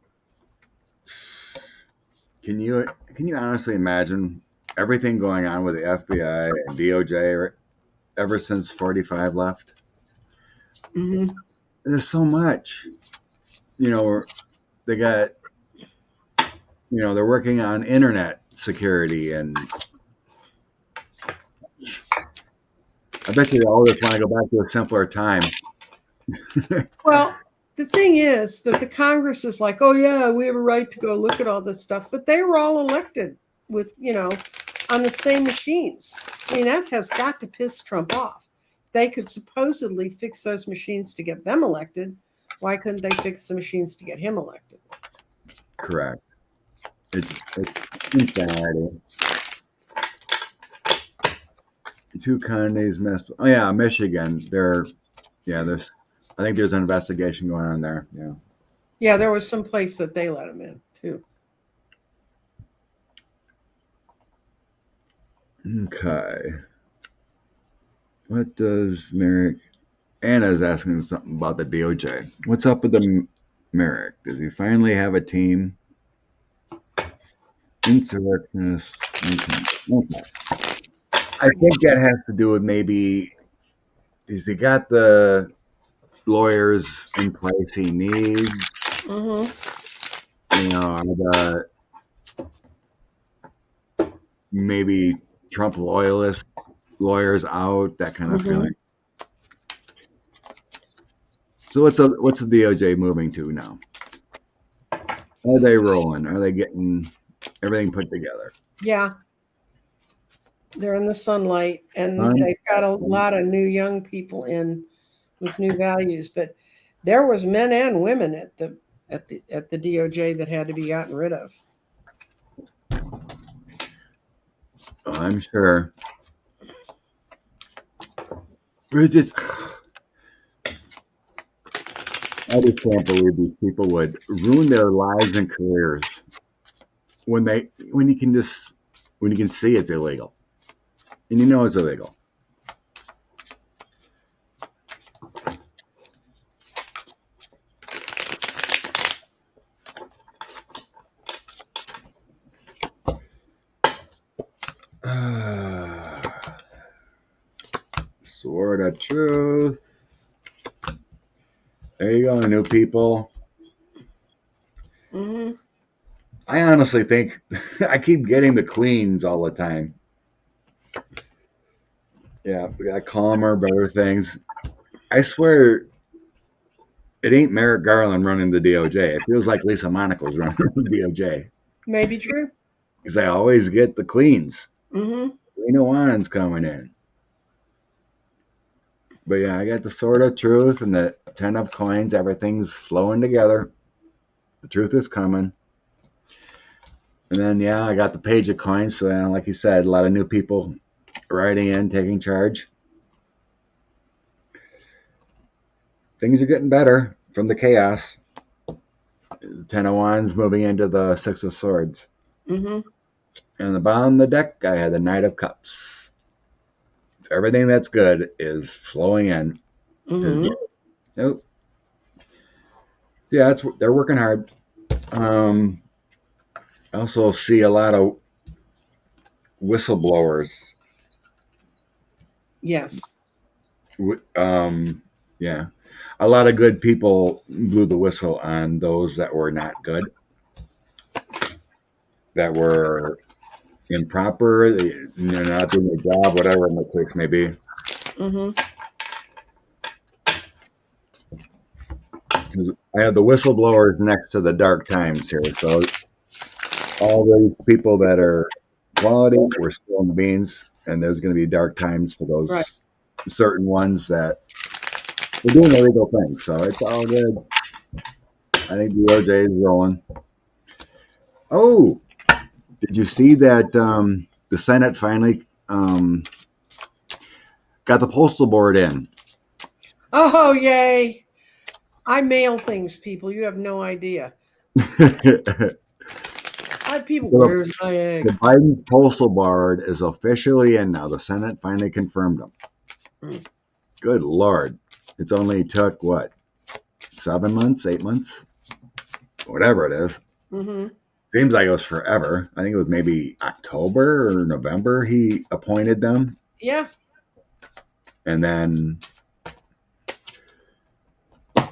can you honestly imagine everything going on with the FBI and DOJ ever since 45 left? There's so much. They got. They're working on internet security, and I bet you all just want to go back to a simpler time. Well, the thing is that the Congress is like, oh yeah, we have a right to go look at all this stuff, but they were all elected with, on the same machines. I mean, that has got to piss Trump off. They could supposedly fix those machines to get them elected. Why couldn't they fix the machines to get him elected? Correct. It's insanity. Two counties missed. Oh yeah, Michigan. There's. I think there's an investigation going on there. Yeah. Yeah, there was some place that they let him in too. Okay. What does Merrick? Anna's asking something about the DOJ. What's up with the Merrick? Does he finally have a team? Insurrectionist. Okay. I think that has to do with maybe has he got the lawyers in place he needs? Mm-hmm. You know, are the maybe Trump loyalist lawyers out, that kind of Mm-hmm. feeling. So what's the DOJ moving to now? Are they rolling? Are they getting everything put together? Yeah, they're in the sunlight, and Huh? they've got a lot of new young people in with new values. But there was men and women at the DOJ that had to be gotten rid of. Oh, I'm sure. It's just I just can't believe these people would ruin their lives and careers when you can just when you can see it's illegal and you know it's illegal. Sword of truth. There you go, new people. Mm-hmm. I honestly think I keep getting the queens all the time. Yeah, we got calmer, better things. I swear it ain't Merrick Garland running the DOJ. It feels like Lisa Monaco's running the DOJ Maybe true. because I always get the queens. Mm-hmm. Reno Wan's coming in. But yeah, I got the sword of truth and the 10 of coins. Everything's flowing together. The truth is coming. And then, yeah, I got the page of coins. So, like you said, a lot of new people writing in, taking charge. Things are getting better from the chaos. The 10 of wands moving into the 6 of swords. Mm-hmm. And the bottom of the deck, I had the Knight of Cups. Everything that's good is flowing in. Mm-hmm. Nope. Yeah, they're working hard. I also see a lot of whistleblowers. Yes. Yeah, a lot of good people blew the whistle on those that were not good, that were improper, they're not doing their job, whatever the case may be. Mm-hmm. I have the whistleblowers next to the dark times here, so all these people that are quality, we're spilling the beans, and there's going to be dark times for those Right. certain ones that are doing illegal things. So it's all good. I think the OJ is rolling. Oh, did you see that the Senate finally got the postal board in? Oh, yay. I mail things, people. You have no idea. the, I have people, where's my egg? the Biden postal board is officially in now. The Senate finally confirmed them. Mm. Good Lord. It's only took, what, 7 months, 8 months? Whatever it is. Mm-hmm. Seems like it was forever. I think it was maybe October or November he appointed them. Yeah. And then,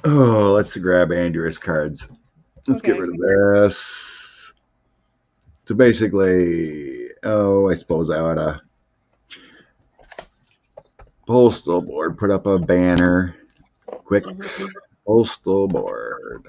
let's grab Andrea's cards. Let's get rid of this. So basically, I suppose I ought to postal board, put up a banner. Quick, postal board.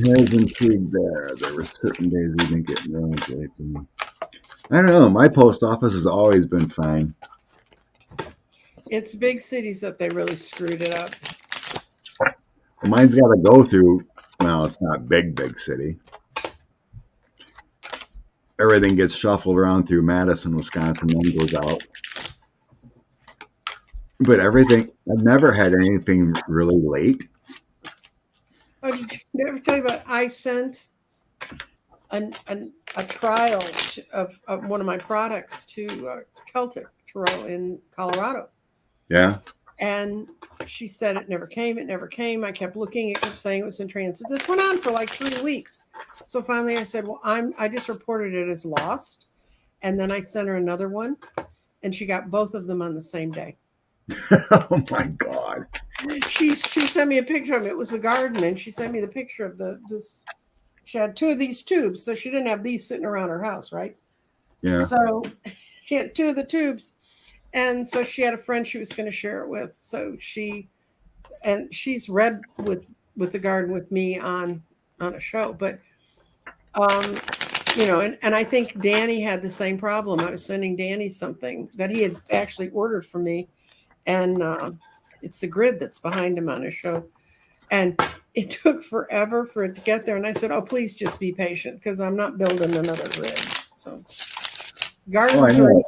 There's intrigue there. There were certain days we didn't get mail. I don't know. My post office has always been fine. It's big cities that they really screwed it up. Mine's got to go through. Well, it's not big city. Everything gets shuffled around through Madison, Wisconsin, then goes out. But everything, I've never had anything really late. Oh, did you ever tell you about? I sent a trial of one of my products to Celtic Tarot in Colorado, Yeah. and she said it never came. It never came. I kept looking. It kept saying it was in transit. This went on for like 3 weeks. So finally, I said, "Well, I just reported it as lost," and then I sent her another one, and she got both of them on the same day. Oh my God. She sent me a picture of it. It was the garden, and she sent me the picture of this. She had two of these tubes, so she didn't have these sitting around her house, right? Yeah. So she had two of the tubes, and so she had a friend she was going to share it with. So she's read with the garden with me on a show, but and I think Danny had the same problem. I was sending Danny something that he had actually ordered for me, and it's the grid that's behind him on his show, and it took forever for it to get there. And I said, "Oh, please just be patient because I'm not building another grid." So Oh, I gardens are know.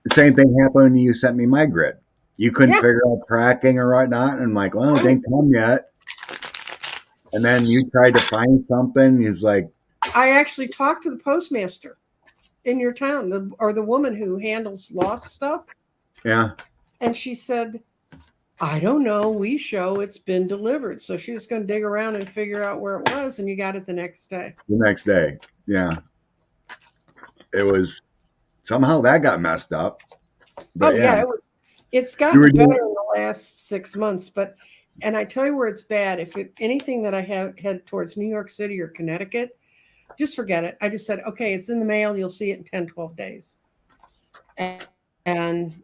The same thing happened when you sent me my grid. You couldn't yeah. figure out tracking or whatnot. And I'm like, well, it didn't come yet. And then you tried to find something. He's like, I actually talked to the postmaster in your town, or the woman who handles lost stuff, yeah. and she said, "I don't know. We show it's been delivered." So she was going to dig around and figure out where it was, and you got it the next day. The next day. Yeah. It was somehow that got messed up. But Yeah, it's gotten better in the last 6 months, and I tell you where it's bad. If anything that I have head towards New York City or Connecticut, just forget it. I just said, okay, it's in the mail. You'll see it in 10, 12 days. And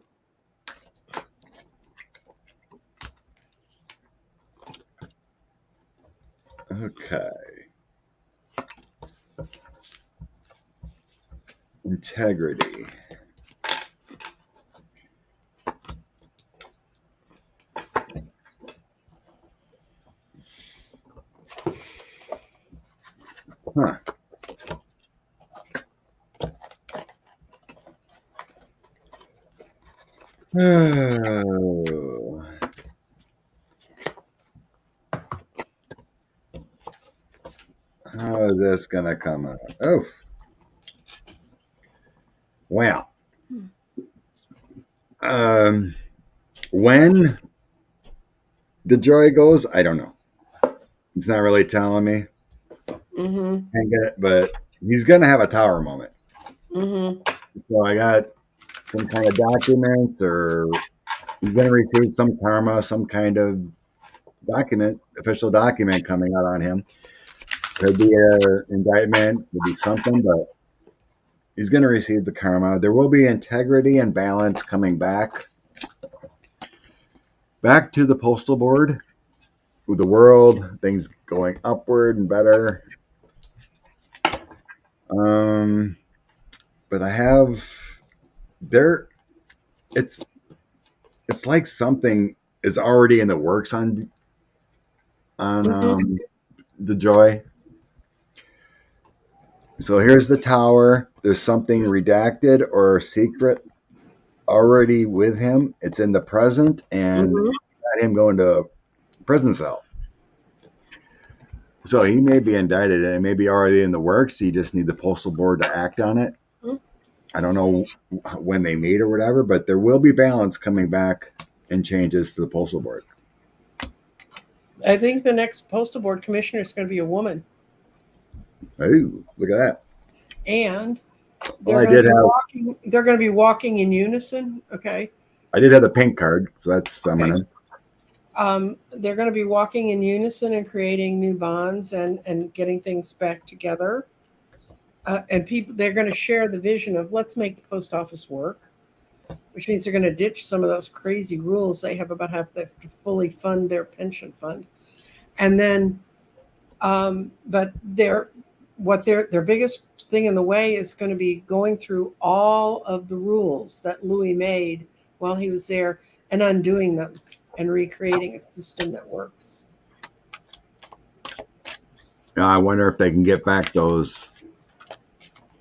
okay. Integrity. Huh. Oh. How is this going to come out? Oh. Well. When the joy goes, I don't know. It's not really telling me. mm-hmm. Can't get it, but he's going to have a tower moment. Mm-hmm. So I got some kind of documents, or he's going to receive some karma, some kind of document, official document coming out on him. Could be an indictment, could be something, but he's going to receive the karma. There will be integrity and balance coming back to the postal board, with the world, things going upward and better. But I have there. It's like something is already in the works on the joy. So here's the tower. There's something redacted or secret already with him. It's in the present, and got him going to prison cell. So he may be indicted, and it may be already in the works. You just need the postal board to act on it. I don't know when they meet or whatever, but there will be balance coming back and changes to the postal board. I think the next postal board commissioner is going to be a woman. Oh, look at that. And they're going to be walking in unison. Okay. I did have the pink card, so that's feminine. Okay. They're going to be walking in unison and creating new bonds and getting things back together. And they're going to share the vision of let's make the post office work, which means they're going to ditch some of those crazy rules they have about how they have to fully fund their pension fund. And then, but their biggest thing in the way is going to be going through all of the rules that Louis made while he was there and undoing them and recreating a system that works. Now, I wonder if they can get back those.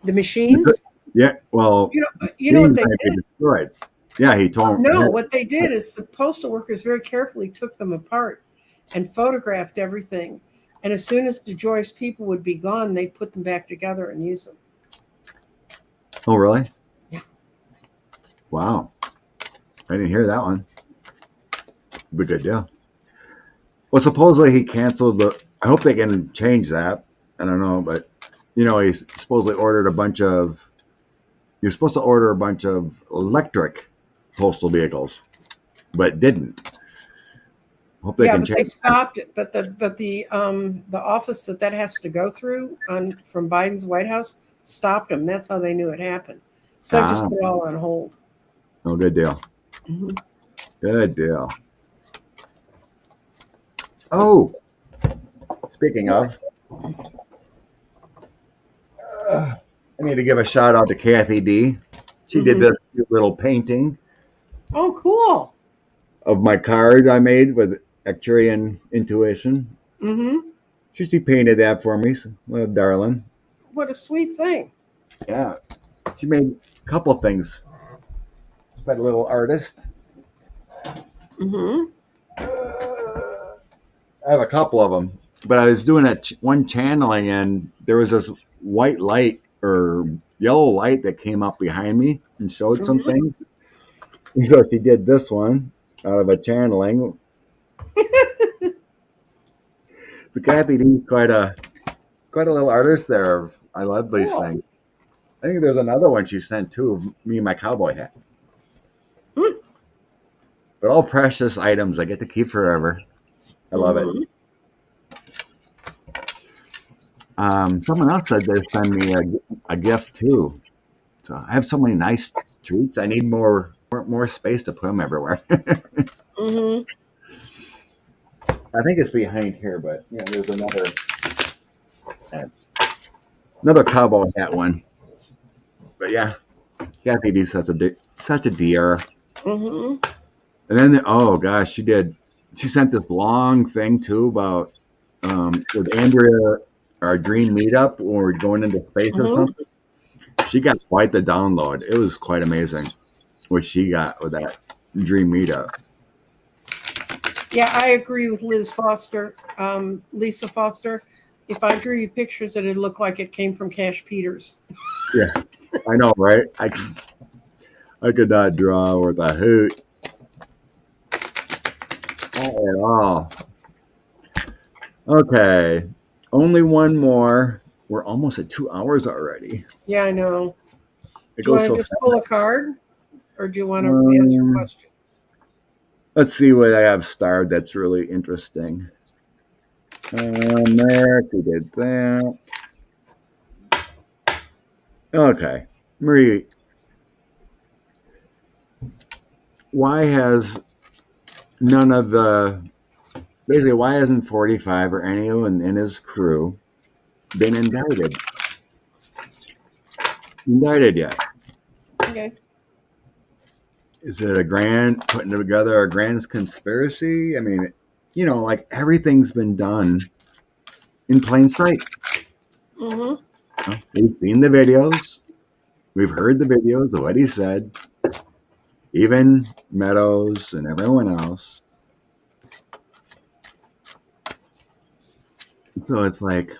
The machines? Yeah, well, you know what they did? Destroyed. Yeah, he told No, what they did is the postal workers very carefully took them apart and photographed everything. And as soon as DeJoy's people would be gone, they put them back together and use them. Oh, really? Yeah. Wow. I didn't hear that one. Be a good deal. Well, supposedly he canceled the. I hope they can change that. I don't know, but he supposedly ordered a bunch of. He was supposed to order a bunch of electric postal vehicles, but didn't. Hope they can change. They stopped it. But the office that has to go through from Biden's White House stopped them. That's how they knew it happened. So I just put it all on hold. Oh, good deal. Mm-hmm. Good deal. Oh, speaking of, I need to give a shout out to Kathy D. She did this cute little painting. Oh, cool. Of my card I made with Acturian intuition. Mm-hmm. She painted that for me, little darling. What a sweet thing. Yeah, she made a couple things. She's a little artist. Mm-hmm. I have a couple of them, but I was doing one channeling, and there was this white light or yellow light that came up behind me and showed some things. And so she did this one out of a channeling. So Kathy D's quite a little artist there. I love these things. I think there's another one she sent too of me and my cowboy hat. But all precious items I get to keep forever. I love it. Someone else said they'd send me a gift too. So I have so many nice treats. I need more space to put them everywhere. I think it's behind here, but yeah, there's another cowboy hat one. But yeah, Kathy D's such a dear. And then oh gosh, she sent this long thing too about with Andrea, our dream meetup when we're going into space or something. She got quite the download. It was quite amazing what she got with that dream meetup. Yeah, I agree with Lisa Foster. If I drew you pictures, it'd look like it came from Cash Peters. Yeah, I know, right? I could not draw with a hoot. Not at all. Okay, only one more. We're almost at 2 hours already. Yeah, I know. Do you want to just pull a card, or do you want to answer a question? Let's see what I have starred that's really interesting. There, we did that. Okay, Marie, why hasn't 45 or anyone in his crew been indicted yet? Okay. Is it putting together a grand conspiracy? I mean, like everything's been done in plain sight. We've seen the videos. We've heard the videos of what he said. Even Meadows and everyone else. So it's like,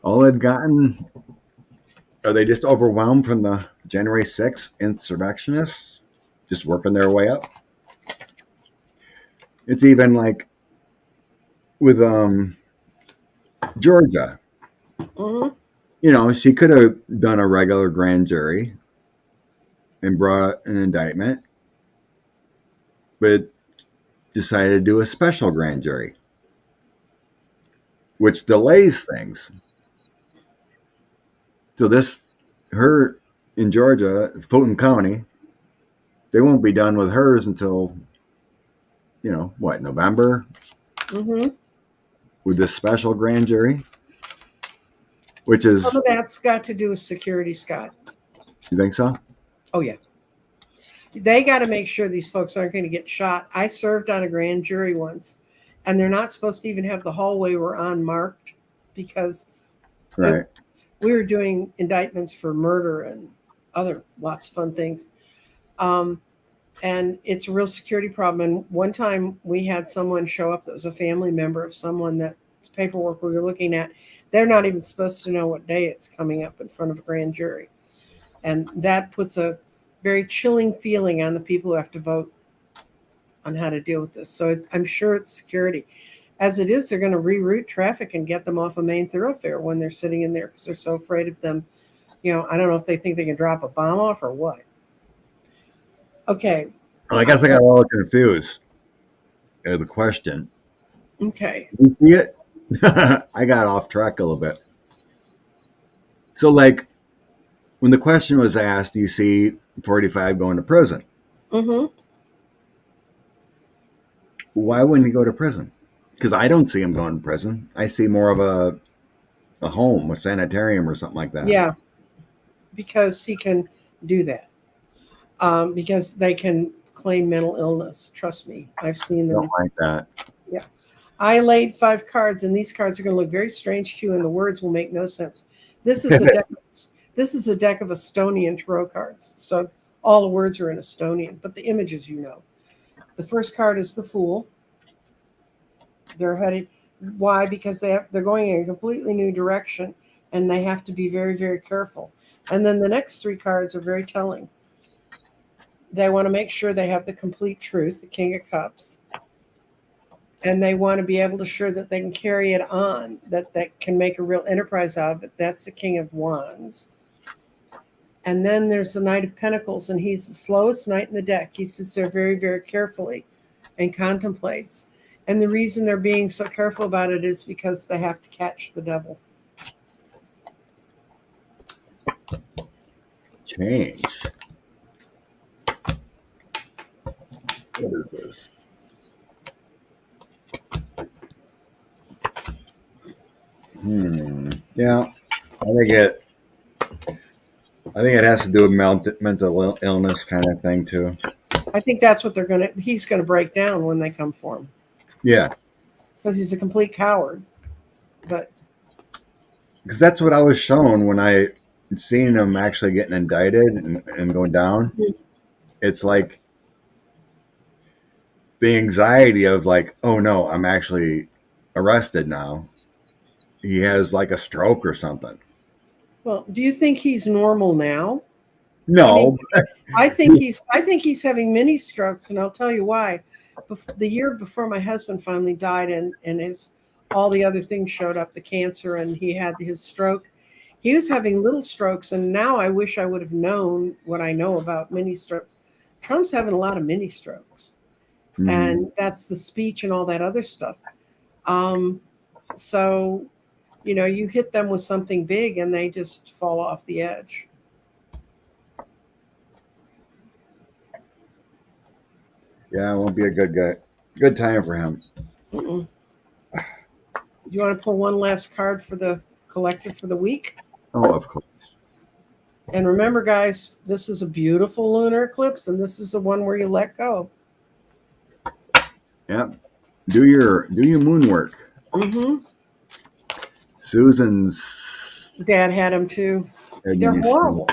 all they've gotten. Are they just overwhelmed from the January 6th insurrectionists just working their way up? It's even like with Georgia. She could have done a regular grand jury and brought an indictment, but decided to do a special grand jury, which delays things. So her in Georgia, Fulton County, they won't be done with hers until, November? With this special grand jury, which is... Some of that's got to do with security, Scott. You think so? Oh, yeah. They got to make sure these folks aren't going to get shot. I served on a grand jury once, and they're not supposed to even have the hallway we're on marked because... Right. we were doing indictments for murder and other lots of fun things. And it's a real security problem. And one time we had someone show up that was a family member of someone that's paperwork we were looking at. They're not even supposed to know what day it's coming up in front of a grand jury. And that puts a very chilling feeling on the people who have to vote on how to deal with this. So I'm sure it's security. As it is, they're going to reroute traffic and get them off a main thoroughfare when they're sitting in there because they're so afraid of them. I don't know if they think they can drop a bomb off or what. Okay. Well, I guess I got a little confused. The question. Okay. You see it? I got off track a little bit. So, like, when the question was asked, do you see 45 going to prison? Mm-hmm. Why wouldn't he go to prison? Because I don't see him going to prison. I see more of a home, a sanitarium, or something like that. Yeah, because he can do that. Because they can claim mental illness. Trust me, I've seen I them. don't like that. Yeah. I laid 5 cards, and these cards are going to look very strange to you, and the words will make no sense. This is a deck. This is a deck of Estonian tarot cards, so all the words are in Estonian, but the images, The first card is the Fool. They're headed. Why? Because they're going in a completely new direction, and they have to be very, very careful. And then the next 3 cards are very telling. They want to make sure they have the complete truth, the King of Cups. And they want to be able to sure that they can carry it on, that can make a real enterprise out of it. That's the King of Wands. And then there's the Knight of Pentacles, and he's the slowest knight in the deck. He sits there very, very carefully and contemplates. And the reason they're being so careful about it is because they have to catch the devil. Change. What is this? Yeah, I think it has to do with mental illness kind of thing too. I think that's what he's going to break down when they come for him. Yeah. Because he's a complete coward. But because that's what I was shown when I seen him actually getting indicted and going down. Mm-hmm. It's like the anxiety of like, oh no, I'm actually arrested now. He has like a stroke or something. Well, do you think he's normal now? No. I think he's having mini strokes, and I'll tell you why. The year before my husband finally died and all the other things showed up, the cancer, and he had his stroke, he was having little strokes, and now I wish I would have known what I know about mini strokes. Trump's having a lot of mini strokes, and that's the speech and all that other stuff. So, you hit them with something big, and they just fall off the edge. Yeah, it won't be a good time for him. Mm-mm. Do you want to pull one last card for the collective for the week? Oh, of course. And remember, guys, this is a beautiful lunar eclipse, and this is the one where you let go. Yeah. Do your moon work. Mm-hmm. Susan's dad had him too. They're horrible.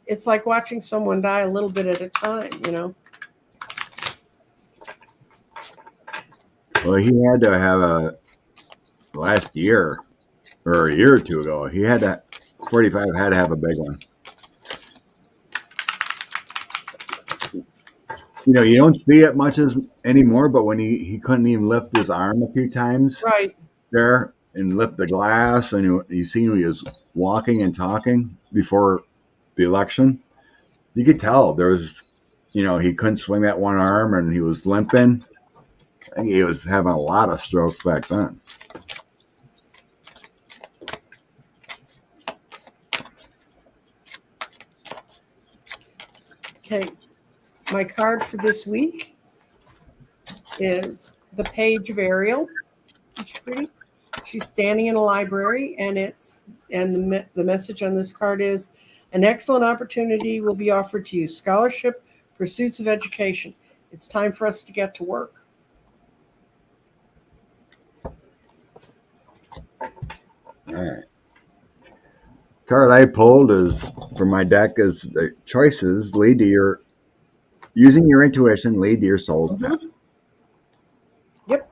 It's like watching someone die a little bit at a time, Well, he had to have last year or a year or two ago. 45 had to have a big one. You don't see it much anymore, but when he couldn't even lift his arm a few times, right there, and lift the glass, and you seen he was walking and talking before the election. You could tell there was, he couldn't swing that one arm, and he was limping. I think he was having a lot of strokes back then. Okay, my card for this week is the Page of Ariel. Isn't she pretty? She's standing in a library, and the message on this card is, an excellent opportunity will be offered to you. Scholarship, pursuits of education. It's time for us to get to work. All right. card I pulled is from my deck is the choices lead to your using your intuition lead to your soul's path. Yep.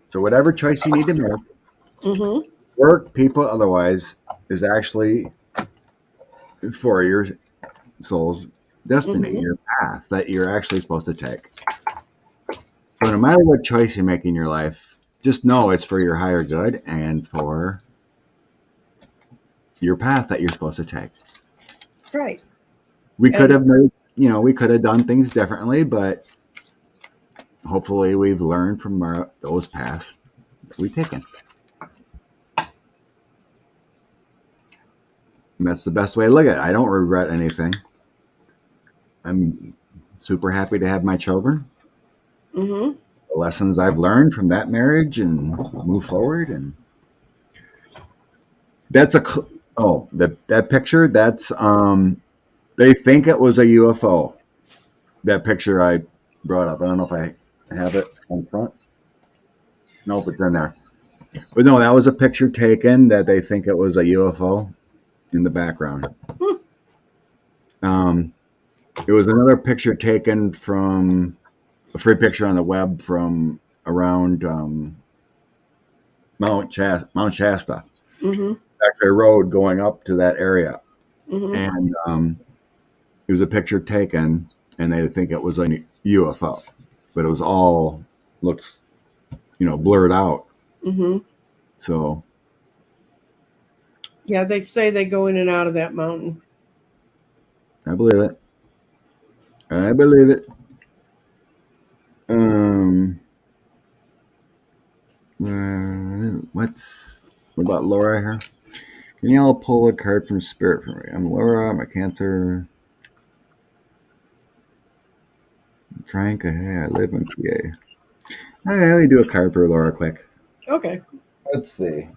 So whatever choice you need to make, work, people, otherwise, is actually for your soul's destiny, your path that you're actually supposed to take. So no matter what choice you make in your life, just know it's for your higher good and for your path that you're supposed to take. Right. We could have made, we could have done things differently, but hopefully we've learned from those paths that we've taken. And that's the best way to look at it. I don't regret anything. I'm super happy to have my children. The lessons I've learned from that marriage and move forward. And that's that picture. That's they think it was a UFO. That picture I brought up. I don't know if I have it on front. Nope, it's in there. But no, that was a picture taken that they think it was a UFO in the background. It was another picture taken from a free picture on the web from around Mount Shasta. Actually, a road going up to that area, and it was a picture taken, and they think it was a UFO, but it was all looks, blurred out. So, yeah, they say they go in and out of that mountain. I believe it. I believe it. What about Laura here? Can you all pull a card from Spirit for me? I'm Laura. I'm a Cancer. Frank. Hey, I live in PA. Okay, let me do a card for Laura quick. Okay. Let's see.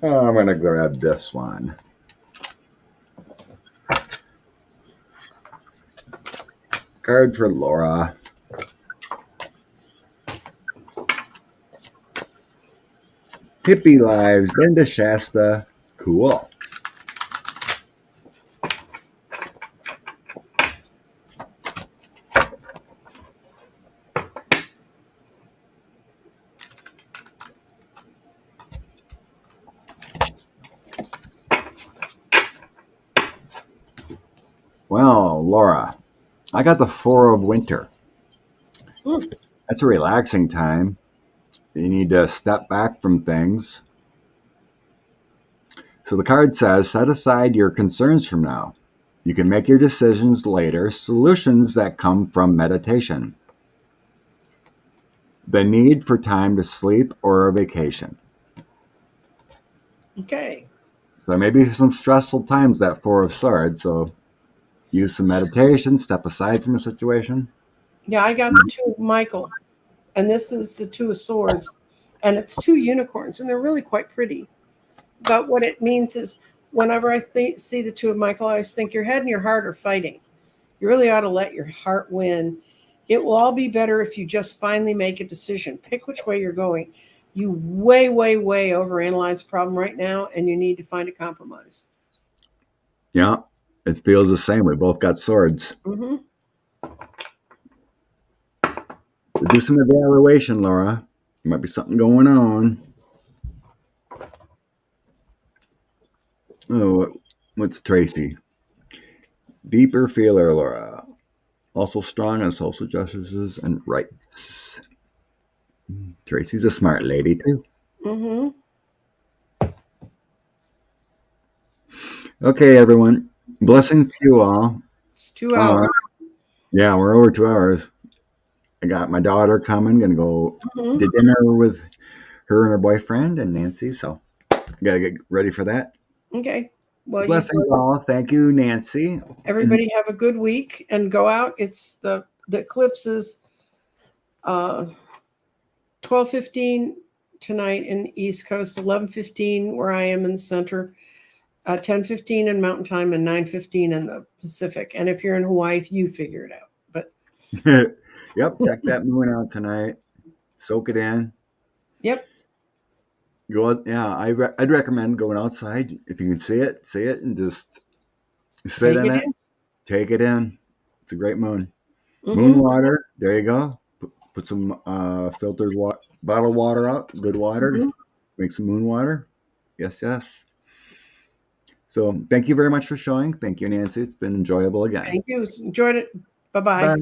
I'm gonna grab this one. Card for Laura. Hippie lives, been to Shasta. Cool. Well, Laura, I got the Four of Winter. That's a relaxing time. You need to step back from things. So the card says, set aside your concerns from now. You can make your decisions later, solutions that come from meditation. The need for time to sleep or a vacation. Okay. So maybe some stressful times, that Four of Swords. So use some meditation, step aside from a situation. Yeah, I got the Two of Michael, and this is the Two of Swords, and it's two unicorns, and they're really quite pretty. But what it means is whenever I see the Two of Michael, I always think your head and your heart are fighting. You really ought to let your heart win. It will all be better if you just finally make a decision. Pick which way you're going. You way, way, way overanalyze the problem right now, and you need to find a compromise. Yeah, it feels the same. We both got swords. Do some evaluation, Laura. There might be something going on. Oh, what's Tracy? Deeper feeler, Laura. Also strong on social justices and rights. Tracy's a smart lady, too. Okay, everyone. Blessings to you all. It's 2 hours. Yeah, we're over 2 hours. I got my daughter coming. Going to go to dinner with her and her boyfriend and Nancy. So I got to get ready for that. Okay. Well, blessings all. Thank you, Nancy. Everybody have a good week and go out. It's the eclipse is 12:15 tonight in the East Coast, 11:15 where I am in the center, 10:15 in Mountain Time, and 9:15 in the Pacific. And if you're in Hawaii, you figure it out. But yep, check that moon out tonight. Soak it in. Yep. Go out, yeah, I'd recommend going outside if you can see it, and just sit Take in it it, in. take it in. It's a great moon. Moon Mm-hmm. water. There you go. Put some filtered bottled water out. Good water. Mm-hmm. Make some moon water. Yes, yes. So thank you very much for showing. Thank you, Nancy. It's been enjoyable again. Thank you. Enjoyed it. Bye bye. Bye.